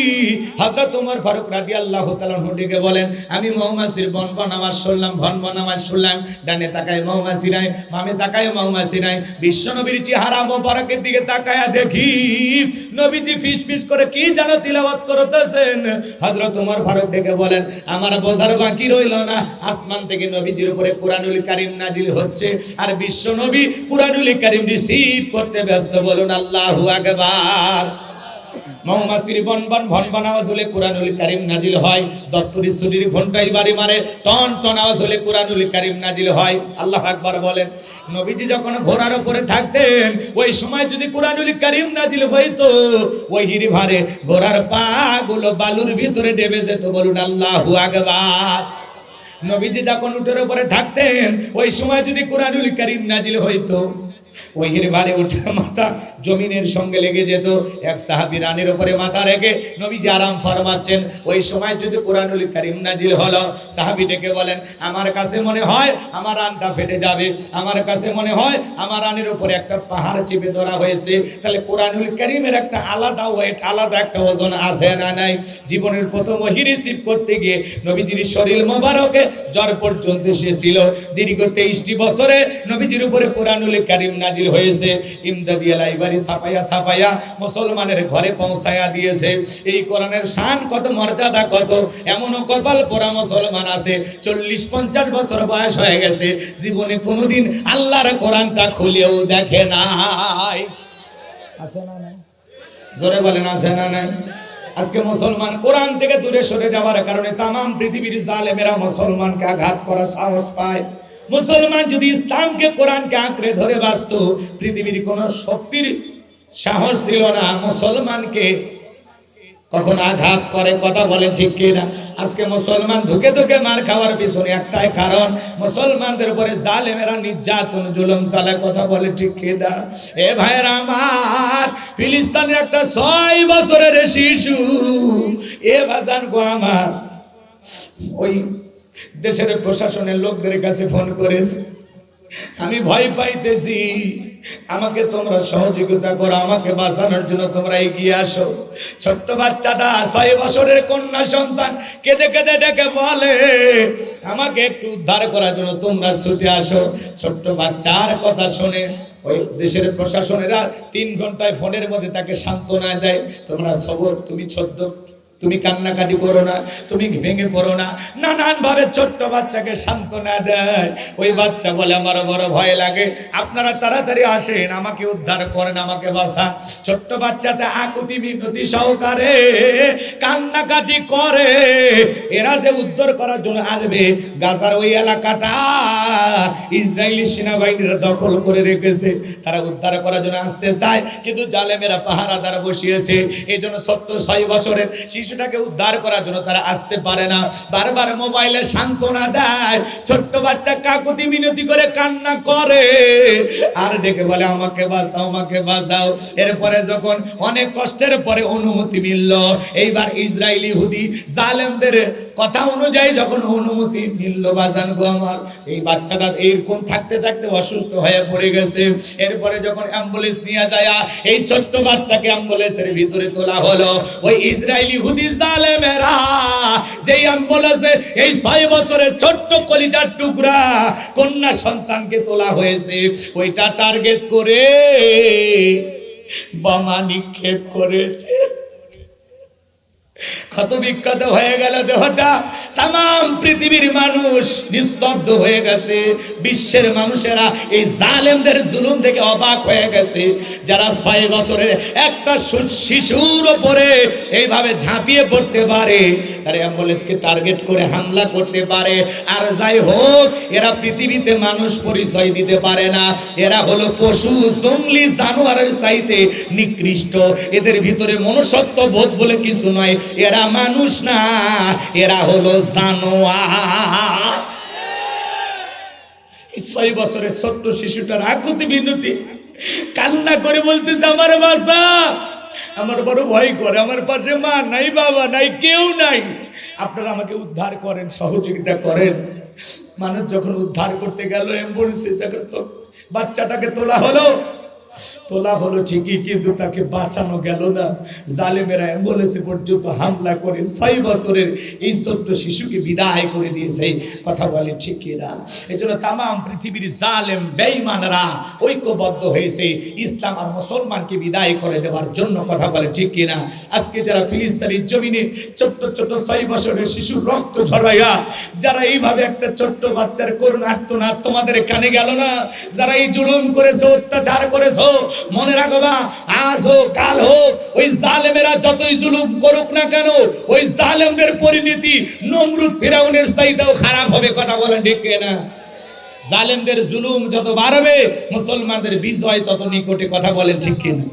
Speaker 1: হযরত ওমর ফারুক রাদিয়াল্লাহু তাআলা ডেকে বলেন, আমি মৌমাছির বনবন আওয়াজ শুনলাম, ভনভন আওয়াজ শুনলাম। ডানে তাকায় মৌমাছি নাই, বামে তাকায় মৌমাছি নাই। বিশ্ব নবীর চেহারা মোবারকের দিকে তাকায়া দেখি নবীজি ফিস ফিস করে কি যেন তিলাওয়াত করতেছেন। হযরত ওমর ফারুক ডেকে বলেন, আমার বোঝার বাকি রইল না, আসমান থেকে নবীজির উপরে কোরআনুল কারীম নাজিল হচ্ছে আর বিশ্ব নবী কুরআনুল কারীম রিসিভ করতে ব্যস্ত। বলুন আল্লাহু আকবার। মৌমাছির বনবন ভনভন আওয়াজ হলে কুরআনুল কারীম নাজিল হয়। দত্তরি ছুটির ঘন্টায় বাড়ি মারে টন টন আওয়াজ হলে কুরআনুল কারীম নাজিল হয়। আল্লাহু আকবার বলেন। নবীজি যখন ঘোড়ার উপরে থাকতেন ওই সময় যদি কুরআনুল কারীম নাজিল হইতো, ওহির ভারে ঘোড়ার পা গুলো বালুর ভিতরে ডেবে যেত। বলুন আল্লাহু আকবার। নবীজি যখন উটের উপরে থাকতেন ওই সময় যদি কুরআনুল কারীম নাজিল হইতো, ওহির ভারে উটের মাথা জমিনের সঙ্গে লেগে যেত। এক সাহাবী রানের উপরে মাথা রেখে নবীজি আরাম ফরমাচ্ছেন, ওই সময় যদি কুরআনুল কারীম নাজিল হলো, সাহাবী ডেকে বলেন, আমার কাছে মনে হয় আমার রানটা ফেটে যাবে, আমার কাছে মনে হয় আমার রানের উপরে একটা পাহাড় চেপে ধরা হয়েছে। তাহলে কুরআনুল কারীমের একটা আলাদা ওয়েট, আলাদা একটা ওজন আছে না নাই? জীবনের প্রথম ওহী রিসিভ করতে গিয়ে নবীজির শরীর মোবারকে জ্বর পর্যন্ত এসেছিল। দীর্ঘ 23টি বছরে নবীজির উপরে কুরআনুল কারীম নাজিল হয়েছে। ইমদাদিয়া লাইব্রেরি ছাপাইয়া ছাপাইয়া মুসলমানের ঘরে পৌঁছায়া দিয়েছে। এই কোরআনের শান কত, মর্যাদা কত। এমনও কপাল পোড়া মুসলমান আছে 40-50 বছর বয়স হয়ে গেছে, জীবনে কোনোদিন আল্লাহর কোরআনটা খুলেও দেখে নাই। আছে না নাই? জোরে বলেন আছে না নাই? আজকে মুসলমান কোরআন থেকে দূরে সরে যাওয়ার কারণে তামাম পৃথিবীর জালেমেরা মুসলমানকে আঘাত করার সাহস পায়। মুসলমান যদি ইসলামকে, কোরআনকে আঁকড়ে ধরে বাঁচত, পৃথিবীর কোন শক্তির সাহস ছিল না মুসলমানকে কখন আঘাত করে। কথা বলে ঠিক কিনা? আজকে মুসলমান ধুকে ধুকে মার খাওয়ার পিছনে একটাই কারণ, মুসলমানদের উপরে জালেমেরা নির্যাতন জুলুম চালায়। কথা বলে ঠিক কিনা? এ ভাইরা আমার, ফিলিস্তিনের একটা 6 বছরের শিশু, এ বাজান গো আমার, ওই দেশের প্রশাসনের লোকদের কাছে ফোন করেছে, আমি ভয় পাইতেছি, আমাকে তোমরা সহযোগিতা করো, আমাকে বাঁচানোর জন্য তোমরা এগিয়ে আসো। ছোট্ট বাচ্চাটা 6 বছরের কন্যা সন্তান কেঁদে কেঁদে ডেকে বলে, আমাকে একটু উদ্ধার করার জন্য তোমরা ছুটে আসো। ছোট্ট বাচ্চার কথা শুনে ওই দেশের প্রশাসনেরা 3 ঘন্টায় ফোনের মধ্যে তাকে সান্ত্বনা দেয়, তোমরা সবর, তুমি তুমি কান্নাকাটি করো না, তুমি ভেঙে পড়ো না। নানান ভাবে ছোট্ট বাচ্চাকে সান্ত্বনা দেয়। ওই বাচ্চা বলে আমার বড় ভয় লাগে, আপনারা তাড়াতাড়ি আসেন, আমাকে উদ্ধার করেন, আমাকে বাঁচান। ছোট্ট বাচ্চাতে আকুতি মিনতি সহকারে কান্নাকাটি করে। এরা যে উদ্ধার করার জন্য আসবে, গাজার ওই এলাকাটা ইসরায়েলি সেনাবাহিনীরা দখল করে রেখেছে। তারা উদ্ধার করার জন্য আসতে চায়, কিন্তু জালেমেরা পাহারাদার বসিয়েছে। এই জন্য 6 বছরের শিশুটাকে উদ্ধার করার জন্য তারা আসতে পারে না। বারবার মোবাইলে সান্ত্বনা দেয়, ছোট্ট বাচ্চা কাকুতি মিনতি করে কান্না করে আর ডেকে বলে আমাকে বাঁচাও, আমাকে বাঁচাও। এরপরে যখন অনেক কষ্টের পরে অনুমতি মিলল, এইবার ইসরায়েলি ইহুদি জালেমদের কথা অনুযায়ী যখন অনুমতি মিলল, বাজান গো আমার, এই বাচ্চাটা এইরকম থাকতে থাকতে অসুস্থ হয়ে পড়ে গেছে। এরপরে যখন অ্যাম্বুলেন্স নিয়ে যায়, এই ছোট্ট বাচ্চাকে অ্যাম্বুলেন্সের ভিতরে তোলা হলো। ওই ইসরায়েলি ইহুদি জালেমেরা যেই অ্যাম্বুলেন্সে এই 6 বছরের ছোট্ট কলিজার টুকরা কন্যা সন্তানকে তোলা হয়েছে, ওইটা টার্গেট করে বোমা নিক্ষেপ করেছে। ক্ষত বিক্ষত হয়ে গেল দেহটা। তাম পৃথিবীর মানুষ নিস্তব্ধ হয়ে গেছে। বিশ্বের মানুষেরা এই জালেমদের জুলুম থেকে অবাক হয়ে গেছে। যারা 6 বছরের একটা শিশুর উপরে এইভাবে ঝাঁপিয়ে পড়তে পারে, তারা অ্যাম্বুলেন্সকে টার্গেট করে হামলা করতে পারে। আর যাই হোক, এরা পৃথিবীতে মানুষ পরিচয় দিতে পারে না। এরা হলো পশু, জঙ্গলি জানোয়ারের চাইতে নিকৃষ্ট। এদের ভিতরে মনুষ্যত্ব বোধ বলে কিছু নয়। এরা মানুষ না, এরা হলো জানোয়ার। 6 বছরের ছোট্ট শিশুটার আকুতি বিনতি কান্না করে বলতেছে আমার বাসা, আমার বড় ভয় করে, আমার পাশে মা নাই, বাবা নাই, কেউ নাই, আপনারা আমাকে উদ্ধার করেন, সহযোগিতা করেন। মানুষ যখন উদ্ধার করতে গেল অ্যাম্বুলেন্সে, যখন তো বাচ্চাটাকে তোলা হলো ঠিকই, কিন্তু তাকে বাঁচানো গেল না। জালেমেরা অ্যাম্বুলেন্সে পর্যন্ত হামলা করে 6 বছরের এই ছোট্ট শিশুকে বিদায় করে দিয়েছে। কথা বলে ঠিক কিনা? এই জন্য তাম পৃথিবীর জালেম বেঈমানরা ঐক্যবদ্ধ হয়েছে ইসলাম আর মুসলমানকে বিদায় করে দেওয়ার জন্য। কথা বলে ঠিক কিনা? আজকে যারা ফিলিস্তিনের জমিনে ছোট্ট ছোট্ট 6 বছরের শিশুর রক্ত ঝরাইয়া, যারা এইভাবে একটা ছোট্ট বাচ্চার করুণ আর্তনাদ তোমাদের কানে গেল না? যারা এই জুলুম করেছে, অত্যাচার করেছে, মনে রাখবা, আজ হোক কাল হোক, ওই জালেমেরা যতই জুলুম করুক না কেন, ওই জালেমদের পরিণতি নমরুদ ফিরাউনের চাইতেও খারাপ হবে। কথা বলেন ঠিক কিনা? জালেমদের জুলুম যত বাড়বে, মুসলমানদের বিজয় তত নিকটে। কথা বলেন ঠিক কিনা?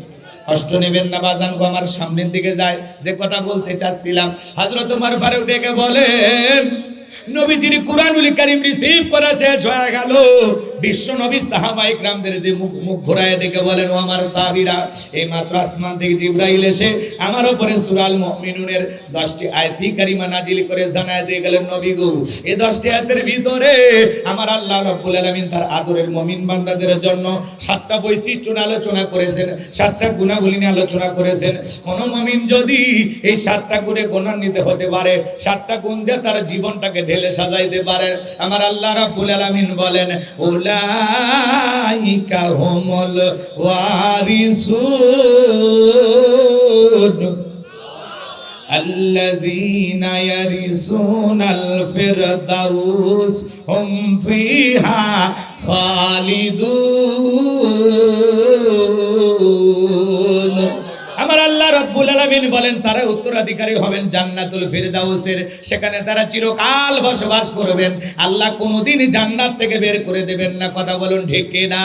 Speaker 1: কষ্ট নেবেন না বাজান গো, আমার সামনের দিকে যায়। যে কথা বলতে চাচ্ছিলাম, হযরত ওমর ফারুক ডেকে বলেন, নবীজির কুরআনুল কারীম রিসিভ করা শেষ হয়ে গেল। বিশ্ব নবী সাহাবায়ে কিরামদের মুখ ঘোরায় ডেকে বলেন, ও আমার সাহাবীরা, এই মাত্র আসমান থেকে জিবরাইল এসে আমার উপরে সূরা আল মুমিনুনের 10টি আয়াতি কারিমা নাজিল করে জানায় দিয়ে গেলেন, নবী গো, এই 10টি আয়াতের ভিতরে আমার আল্লাহ রাব্বুল আলামিন তার আদরের মুমিন বান্দাদের জন্য 7টা বৈশিষ্ট্য নিয়ে আলোচনা করেছেন, 7টা গুণাবলী নিয়ে আলোচনা করেছেন। কোন মুমিন যদি এই 7টা গুণে গুণান্বিত হতে পারে, 7টা গুণ দিয়ে তার জীবনটাকে ঢেলে সাজাইতে পারে, আমার আল্লাহ রাব্বুল আলামিন বলেন, উলাইকা হুমুল ওয়ারিসুন আল্লাযীনা ইয়ারিসুনাল ফিরদাউস হুম ফিহা খালিদুন। আমার আল্লাহ রাব্বুল আলামিন বলেন, তারা উত্তরাধিকারী হবেন জান্নাতুল ফিরদাউসের, সেখানে তারা চিরকাল বসবাস করবেন। আল্লাহ কোনোদিন জান্নাত থেকে বের করে দেবেন না। কথা বলুন ঠিক কিনা?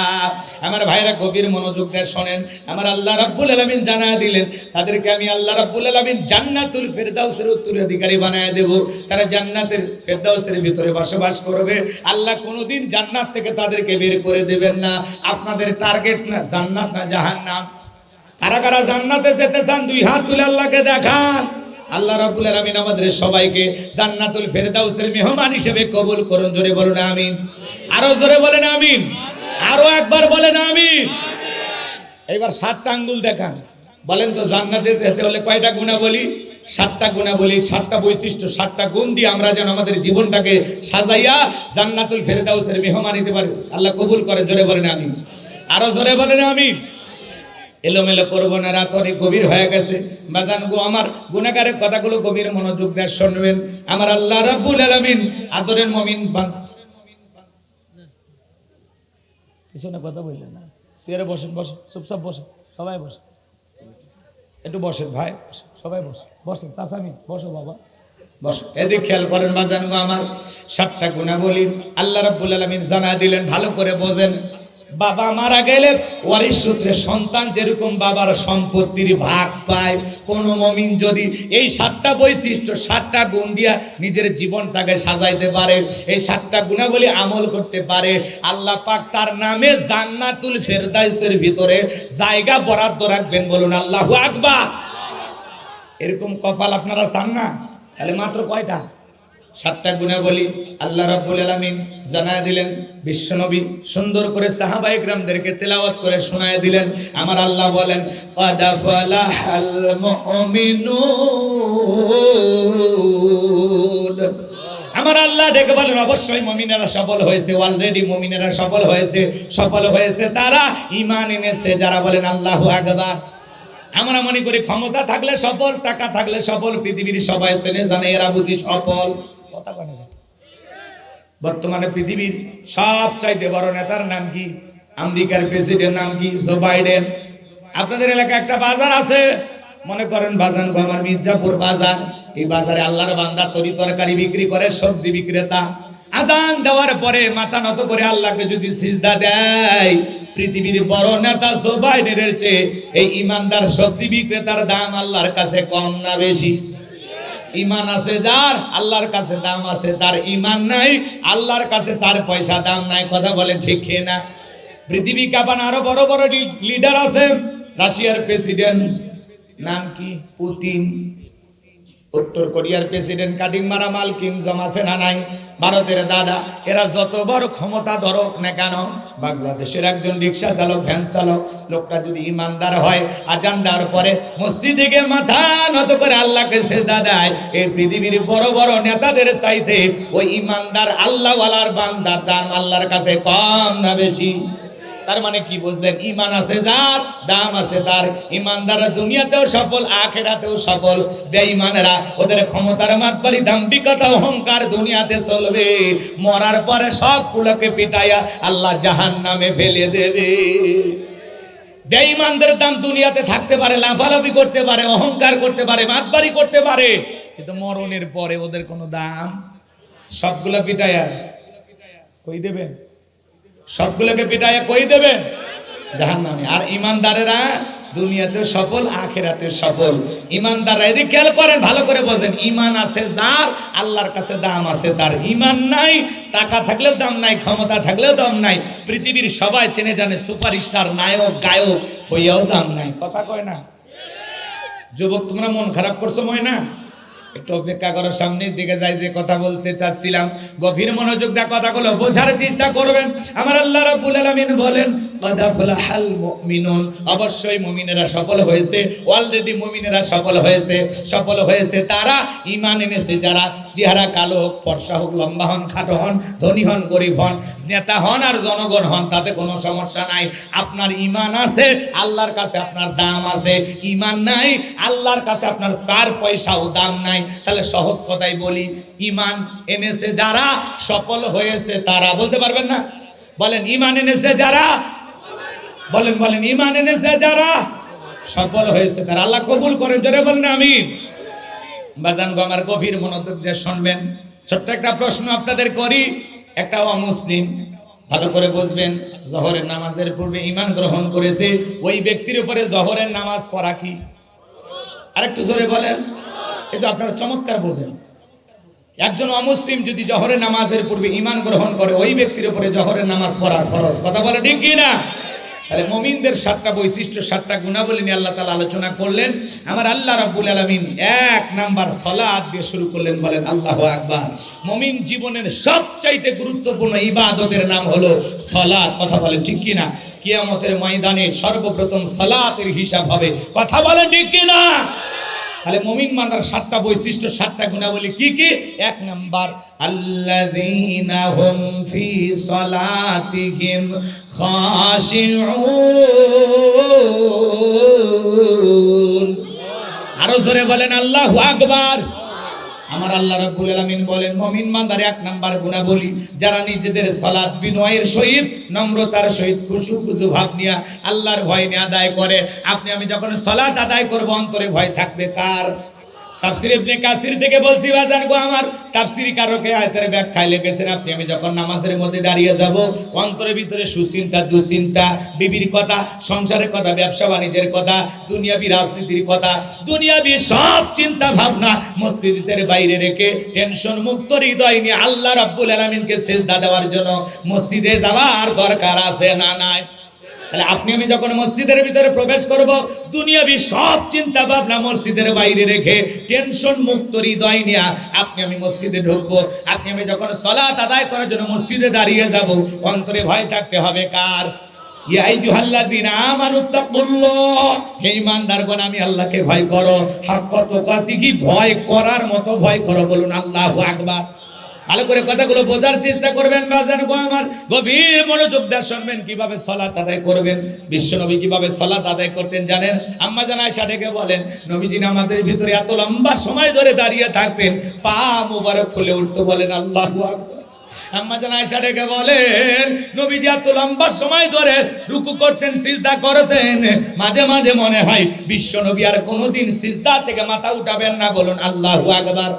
Speaker 1: আমার ভাইরা গভীর মনোযোগ দিয়ে শোনেন। আমার আল্লাহ রাব্বুল আলামিন জানায় দিলেন, তাদেরকে আমি আল্লাহ রাব্বুল আলামিন জান্নাতুল ফিরদাউসের উত্তরাধিকারী বানায় দেব। তারা জান্নাতের ফিরদাউসের ভিতরে বসবাস করবে। আল্লাহ কোনোদিন জান্নাত থেকে তাদেরকে বের করে দেবেন না। আপনাদের টার্গেট না জান্নাত না জাহান্নাম? কারা কারা জান্নাতে যেতে চান, 2 হাত তুলে আল্লাহকে দেখান। আল্লাহ রাব্বুল আলামিন আমাদের সবাইকে জান্নাতুল ফিরদাউসের মেহমান হিসেবে কবুল করুন। জোরে বলুন আমিন। আরো জোরে বলেন আমিন। আরো একবার বলেন আমিন। এবার 7টা আঙ্গুল দেখান। বলেন তো, জান্নাতে যেতে হলে কয়টা গুণাবলী? 7টা গুণাবলী, 7টা বৈশিষ্ট্য, 7টা গুণ দিয়ে আমরা যেন আমাদের জীবনটাকে সাজাইয়া জান্নাতুল ফিরদাউসের মেহমান হতে পারি। আল্লাহ কবুল করেন। জোরে বলেন আমিন। আরো জোরে বলেন আমিন। এলোমেলো করবো না, রাত অনেক গভীর হয়ে গেছে। বাজান গো, আমার গুনাহগারের কথাগুলো গভীর মনোযোগ দিয়ে শুনবেন। আমার আল্লাহ রাব্বুল আলামিন আদরের মুমিন পিছনে কথা বললেন না, চেয়ারে বসেন, বসেন, চুপচাপ বসেন, সবাই বসেন, একটু বসেন ভাই, সবাই বসেন, বসেন, চাচামি বসো বাবা, বসো। এদিকে খেয়াল করেন বাজান গো, আমার 7টা গুনাহবলী আল্লাহ রাব্বুল আলামিন জানা দিলেন, ভালো করে বোঝেন। বাবা মারা গেলে ওয়ারিশ সূত্রে সন্তান যেরকম বাবার সম্পত্তির ভাগ পায়, কোন মুমিন যদি এই 7টা বৈশিষ্ট্য 7টা গুণ দিয়া নিজের জীবনটাকে সাজাইতে পারে, এই 7টা গুণাবলী আমল করতে পারে, আল্লাহ পাক তার নামে জান্নাতুল ফেরদাউসের ভিতরে জায়গা বরাদ্দ রাখবেন। বলুন আল্লাহু আকবার। এরকম কপাল আপনারা চান না? তাহলে মাত্র কয়টা? 7টা গুণাবলী আল্লাহ রাব্বুল আলামিন জানায় দিলেন। বিশ্বনবী সুন্দর করে সাহাবায়ে কিরামদেরকে তেলাওয়াত করে শোনায় দিলেন। আমার আল্লাহ বলেন, ক্বাদ ফালাহাল মুমিনুন। আমার আল্লাহ ডেকে বলেন, অবশ্যই মুমিনেরা সফল হয়েছে, অলরেডি মুমিনেরা সফল হয়েছে। সফল হয়েছে তারা ঈমান এনেছে যারা। বলেন আল্লাহু আকবার। আমরা মনে করি ক্ষমতা থাকলে সফল, টাকা থাকলে সফল, পৃথিবীর সবাই চেনে জানে এরা বুঝি সফল। কথা বলে না। বর্তমানে পৃথিবীর সবচাইতে বড় নেতার নাম কি? আমেরিকার প্রেসিডেন্ট নাম কি? Joe Biden. আপনাদের এলাকায় একটা বাজার আছে, মনে করেন বাজান গো আমার মির্জাপুর বাজার। এই বাজারে আল্লাহর বান্দা তরি তরকারি বিক্রি করে, সবজি বিক্রেতা। আজান দেওয়ার পরে মাথা নত করে আল্লাহকে যদি সিজদা দেয়, পৃথিবীর বড় নেতা জো বাইডেনের চেয়ে এই ইমানদার সবজি বিক্রেতার দাম আল্লাহর কাছে কম না বেশি? ঈমান আছে যার, আল্লাহর কাছে দাম আছে তার। ঈমান নাই, আল্লাহর কাছে 4 পয়সা দাম নাই। কথা বলেন ঠিক না? পৃথিবী কাঁপানো আরো বড় বড় লিডার আছে। রাশিয়ার প্রেসিডেন্ট নাম কি? পুতিন। উত্তর কোরিয়ার প্রেসিডেন্ট কাটিং মারা মাল কিম জং আছে না নাই? ভারতের দাদা। এরা যত বড় ক্ষমতা ধরক না কেন, বাংলাদেশের একজন রিক্সা চালক, ভ্যান চালক, লোকটা যদি ইমানদার হয়, আজান দেওয়ার পরে মসজিদে গিয়ে মাথা নত করে আল্লাহকে সিজদা দেয়, এই পৃথিবীর বড় বড় নেতাদের চাইতে ওই ইমানদার আল্লাহওয়ালার বান্দার দাম আল্লাহর কাছে কম না বেশি? তার মানে কি বুঝলেন? ঈমান আছে যার, দাম আছে তার। ঈমানদাররা দুনিয়াতেও সফল, আখিরাতেও সফল। বেঈমানেরা ওদের ক্ষমতার মাতবাড়ি, দাম্ভিকতা, অহংকার দুনিয়াতে চলবে, মরার পরে সবগুলোকে পিটাইয়া আল্লাহ জাহান্নামে ফেলে দেবে। বেঈমানদের দাম দুনিয়াতে থাকতে পারে, লাফালাফি করতে পারে, অহংকার করতে পারে, মাতবাড়ি করতে পারে, কিন্তু মরণের পরে ওদের কোনো দাম। সবগুলা পিটাইয়া কই দেবেন? সবগুলোকে পিটাইয়া কই দেবেন? জাহান্নামে। আর ইমানদারেরা দুনিয়াতেও সফল, আখিরাতেও সফল। ইমানদাররা এদিকে খেয়াল করেন, ভালো করে বোঝেন। ঈমান আছে যার, আল্লাহর কাছে দাম আছে তার। ঈমান নাই, টাকা থাকলেও দাম নাই, ক্ষমতা থাকলেও দাম নাই, পৃথিবীর সবাই চেনে জানে, সুপারস্টার, নায়ক, গায়ক হইয়াও দাম নাই। কথা কয় না? যুবক তোমরা মন খারাপ করছো ময় না? একটু অপেক্ষা করো, সামনের দিকে যাই। যে কথা বলতে চাচ্ছিলাম, গভীর মনোযোগ দিয়ে কথাগুলো বোঝার চেষ্টা করবেন। আমার আল্লাহ রাব্বুল আলামিন বলেন, ক্বাদ আফলাহাল মুমিনুন। অবশ্যই মুমিনেরা সফল হয়েছে, অলরেডি মুমিনেরা সফল হয়েছে। সফল হয়েছে তারা, ঈমান এনেছে যারা। চেহারা কালো হোক, ফর্সা হোক, লম্বা হন, খাটো হন, ধনী হন, গরিব হন, নেতা হন আর জনগণ হন, তাতে কোনো সমস্যা নাই। আপনার ঈমান আছে, আল্লাহর কাছে আপনার দাম আছে। ঈমান নাই, আল্লাহর কাছে আপনার 4 পয়সাও দাম নাই। তাহলে সহজ কথাই বলি, ঈমান এনেছে যারা, সফল হয়েছে তারা। বলতে পারবেন না? বলেন ঈমান এনেছে যারা, বলেন বলেন ঈমান এনেছে যারা, সফল হয়েছে তারা। আল্লাহ কবুল করেন, জোরে বলেন আমিন। বাজান গো আমার, গভীর মনোযোগ দিয়ে শুনবেন। ছোট্ট একটা প্রশ্ন আপনাদের করি। একটা অমুসলিম, ভালো করে বুঝবেন, জোহরের নামাজের পূর্বে ঈমান গ্রহণ করেছে, ওই ব্যক্তির উপরে জোহরের নামাজ পড়া কি? আরেকটু জোরে বলেন। এই যে আপনারা চমৎকার বোঝেন, একজন অমুসলিম যদি জোহরের নামাজের পূর্বে ঈমান গ্রহণ করে, ওই ব্যক্তির উপরে জোহরের নামাজ পড়া ফরজ। কথা বলে ঠিক কি না? তাহলে মুমিনদের 7টা বৈশিষ্ট্য, 7টা গুণাবলী নিয়ে আল্লাহ তাআলা আলোচনা করলেন। আমার আল্লাহ রাব্বুল আলামিন 1 নাম্বার সালাত দিয়ে শুরু করলেন। বলেন আল্লাহু আকবার। মুমিন জীবনের সবচাইতে গুরুত্বপূর্ণ ইবাদতের নাম হলো সালাত। কথা বলেন ঠিক কি না? কিয়ামতের ময়দানে সর্বপ্রথম সালাতের হিসাব হবে। কথা বলেন ঠিক কি না? তাহলে মুমিন বান্দার 7টা বৈশিষ্ট্য 7টা গুণাবলী কি কি? 1 নাম্বার আল্লাযীনা হুম ফি সালাতিহিম খাশিউন। আরো জোরে বলেন আল্লাহু আকবার। আমার আল্লাহ রাব্বুল আলামিন বলেন মুমিন বান্দার 1 নাম্বার গুণাবলী, যারা নিজেদের সালাত বিনয়ের সহিত নম্রতার সহিত খুশু ভাব নিয়ে আল্লাহর ভয় নিয়ে আদায় করে। আপনি আমি যখন সালাত আদায় করব অন্তরে ভয় থাকবে কার? তাফসীর ইবনে কাসির থেকে বলছি বাজান গো আমার, তাফসীরি কারকে আয়াতের ব্যাখ্যায় লিখেছেন আপনি আমি যখন নামাজের মধ্যে দাঁড়িয়ে যাব অন্তরের ভিতরে সুচিন্তা দুশ্চিন্তা, বিবির কথা, সংসারের কথা, ব্যবসা বাণিজ্যের কথা, দুনিয়াবি রাজনীতির কথা, দুনিয়াবি সব চিন্তা ভাবনা মসজিদের বাইরে রেখে টেনশন মুক্ত হৃদয় নিয়ে আল্লাহ রাব্বুল আলামিনকে সিজদা দেওয়ার জন্য মসজিদে যাওয়ার দরকার আছে না নাই? তাহলে আপনি আমি যখন মসজিদের ভিতরে প্রবেশ করব দুনিয়াবি সব চিন্তা ভাবনা মসজিদের বাইরে রেখে টেনশন মুক্ত হৃদয় নিয়ে আপনি আমি মসজিদে ঢুকবো। আপনি আমি যখন সালাত আদায় করার জন্য মসজিদে দাঁড়িয়ে যাব অন্তরে ভয় থাকতে হবে কার? ইয়া আইয়ুহাল্লাযীনা আমানুত্তাকুল্লাহ, হে ঈমানদারগণ আমি আল্লাহকে ভয় করো, হাক্কা তুকাতিহি, ভয় করার মতো ভয় করো। বলুন আল্লাহু আকবার। ভালো করে কথাগুলো বোঝার চেষ্টা করবেন বাজান গো আমার, গভীর মনোযোগ দিয়ে শুনবেন কিভাবে সালাত আদায় করবেন। বিশ্বনবী কিভাবে সালাত আদায় করতেন জানেন? আম্মা জান আয়েশা ডেকে বলেন নবীজি নামাজের ভিতরে এত লম্বা সময় ধরে দাঁড়িয়ে থাকতেন, পা মোবারক ফুলে উঠতো। বলেন আল্লাহু আকবার। আম্মা জান আয়েশা ডেকে বলেন নবীজি এত লম্বা সময় ধরে রুকু করতেন, সিজদা করতেন, মাঝে মাঝে মনে হয় বিশ্বনবী আর কোনোদিন সিজদা থেকে মাথা উঠাবেন না। বলুন আল্লাহু আকবার।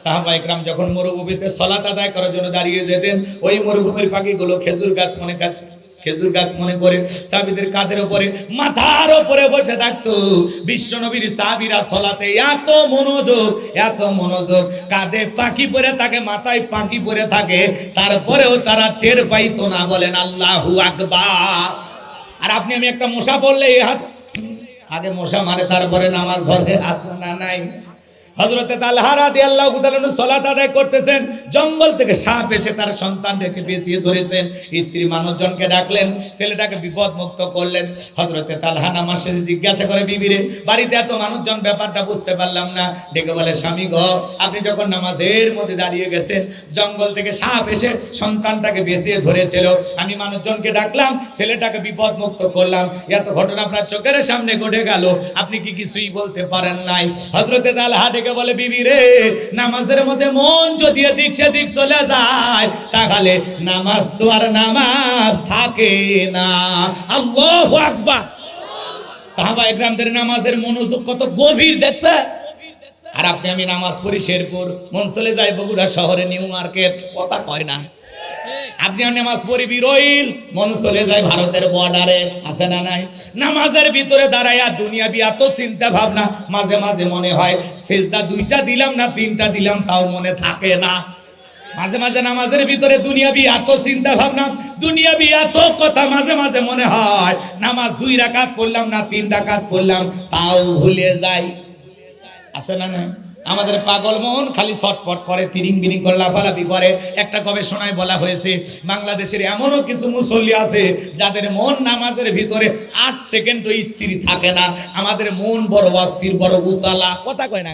Speaker 1: সাহাবা ইকরাম যখন মরুভূমিতে সালাত আদায় করার জন্য দাঁড়িয়ে যেতেন, ওই মরুভূমির পাখিগুলো খেজুর গাছ মনে করে সাহাবীদের কাঁধের উপরে, মাথার উপরে বসে থাকতো। বিশ্বনবীর সাহাবীরা সালাতে এত মনোযোগ, কাঁধে পাখি পরে থাকে, মাথায় পাখি পরে থাকে, তারপরেও তারা টের পাইতো না। বলেন আল্লাহু আকবার। আর আপনি আমি একটা মশা বললে এই হাত আগে মশা মারে তারপরে নামাজ ধরে, আছে না নাই? হযরতে তালহা রাদিয়াল্লাহু তাআলা সালাত আদায় করতেছেন, জঙ্গল থেকে সাপ এসে তার সন্তানকে পেঁচিয়ে ধরেছেন। স্ত্রী মানুষজনকে ডাকলেন, ছেলেটাকে বিপদ মুক্ত করলেন। হযরতে তালহা নামাজ শেষে জিজ্ঞাসা করে বিবিরে, বাড়িতে এত মানুষজন, ব্যাপারটা বুঝতে পারলাম না। ডেকে বলে স্বামী গো, আপনি যখন নামাজের মধ্যে দাঁড়িয়ে গেছেন জঙ্গল থেকে সাপ এসে সন্তানটাকে পেঁচিয়ে ধরেছিল, আমি মানুষজনকে ডাকলাম, ছেলেটাকে বিপদ মুক্ত করলাম, এত ঘটনা আপনার চোখের সামনে ঘটে গেল, আপনি কি কিছুই বলতে পারেন নাই? হযরতে তালহা বলে বিবি রে, নামাজের মধ্যে মন যদি এদিক সেদিক চলে যায় তাহলে নামাজ তো আর নামাজ থাকে না। আল্লাহু আকবার। সাহাবা ইকরামদের নামাজের মনোযোগ কত গভীর দেখছে। আর আপনি আমি নামাজ পড়ি শেরপুর, মন চলে যায় বগুড়া শহরে, নিউ মার্কেট, কথা কয় না। আপনি নামাজ পড়ি বিরইল, মন চলে যায় ভারতের বর্ডারে, আছে না নাই? নামাজের ভিতরে দাঁড়ায়া দুনিয়াবি এত চিন্তা ভাবনা, মাঝে মাঝে মনে হয় সিজদা 2টা দিলাম না 3টা দিলাম, তাও মনে থাকে না। মাঝে মাঝে নামাজের ভিতরে দুনিয়াবি এত চিন্তা ভাবনা, দুনিয়াবি এত কথা, মাঝে মাঝে মনে হয় নামাজ 2 রাকাত পড়লাম না 3 রাকাত পড়লাম, তাও ভুলে যায়, আছে না নাই? আমাদের পাগল মন খালি ছটপট করে, তিরিং বিরিং করে, লাফালাফি করে। একটা গবেষণায় বলা হয়েছে বাংলাদেশের এমনও কিছু মুসল্লি আছে যাদের মন নামাজের ভিতরে 8 সেকেন্ডও স্থির থাকে না। আমাদের মন বড় অস্থির, বড় উতালা, কথা কয় না।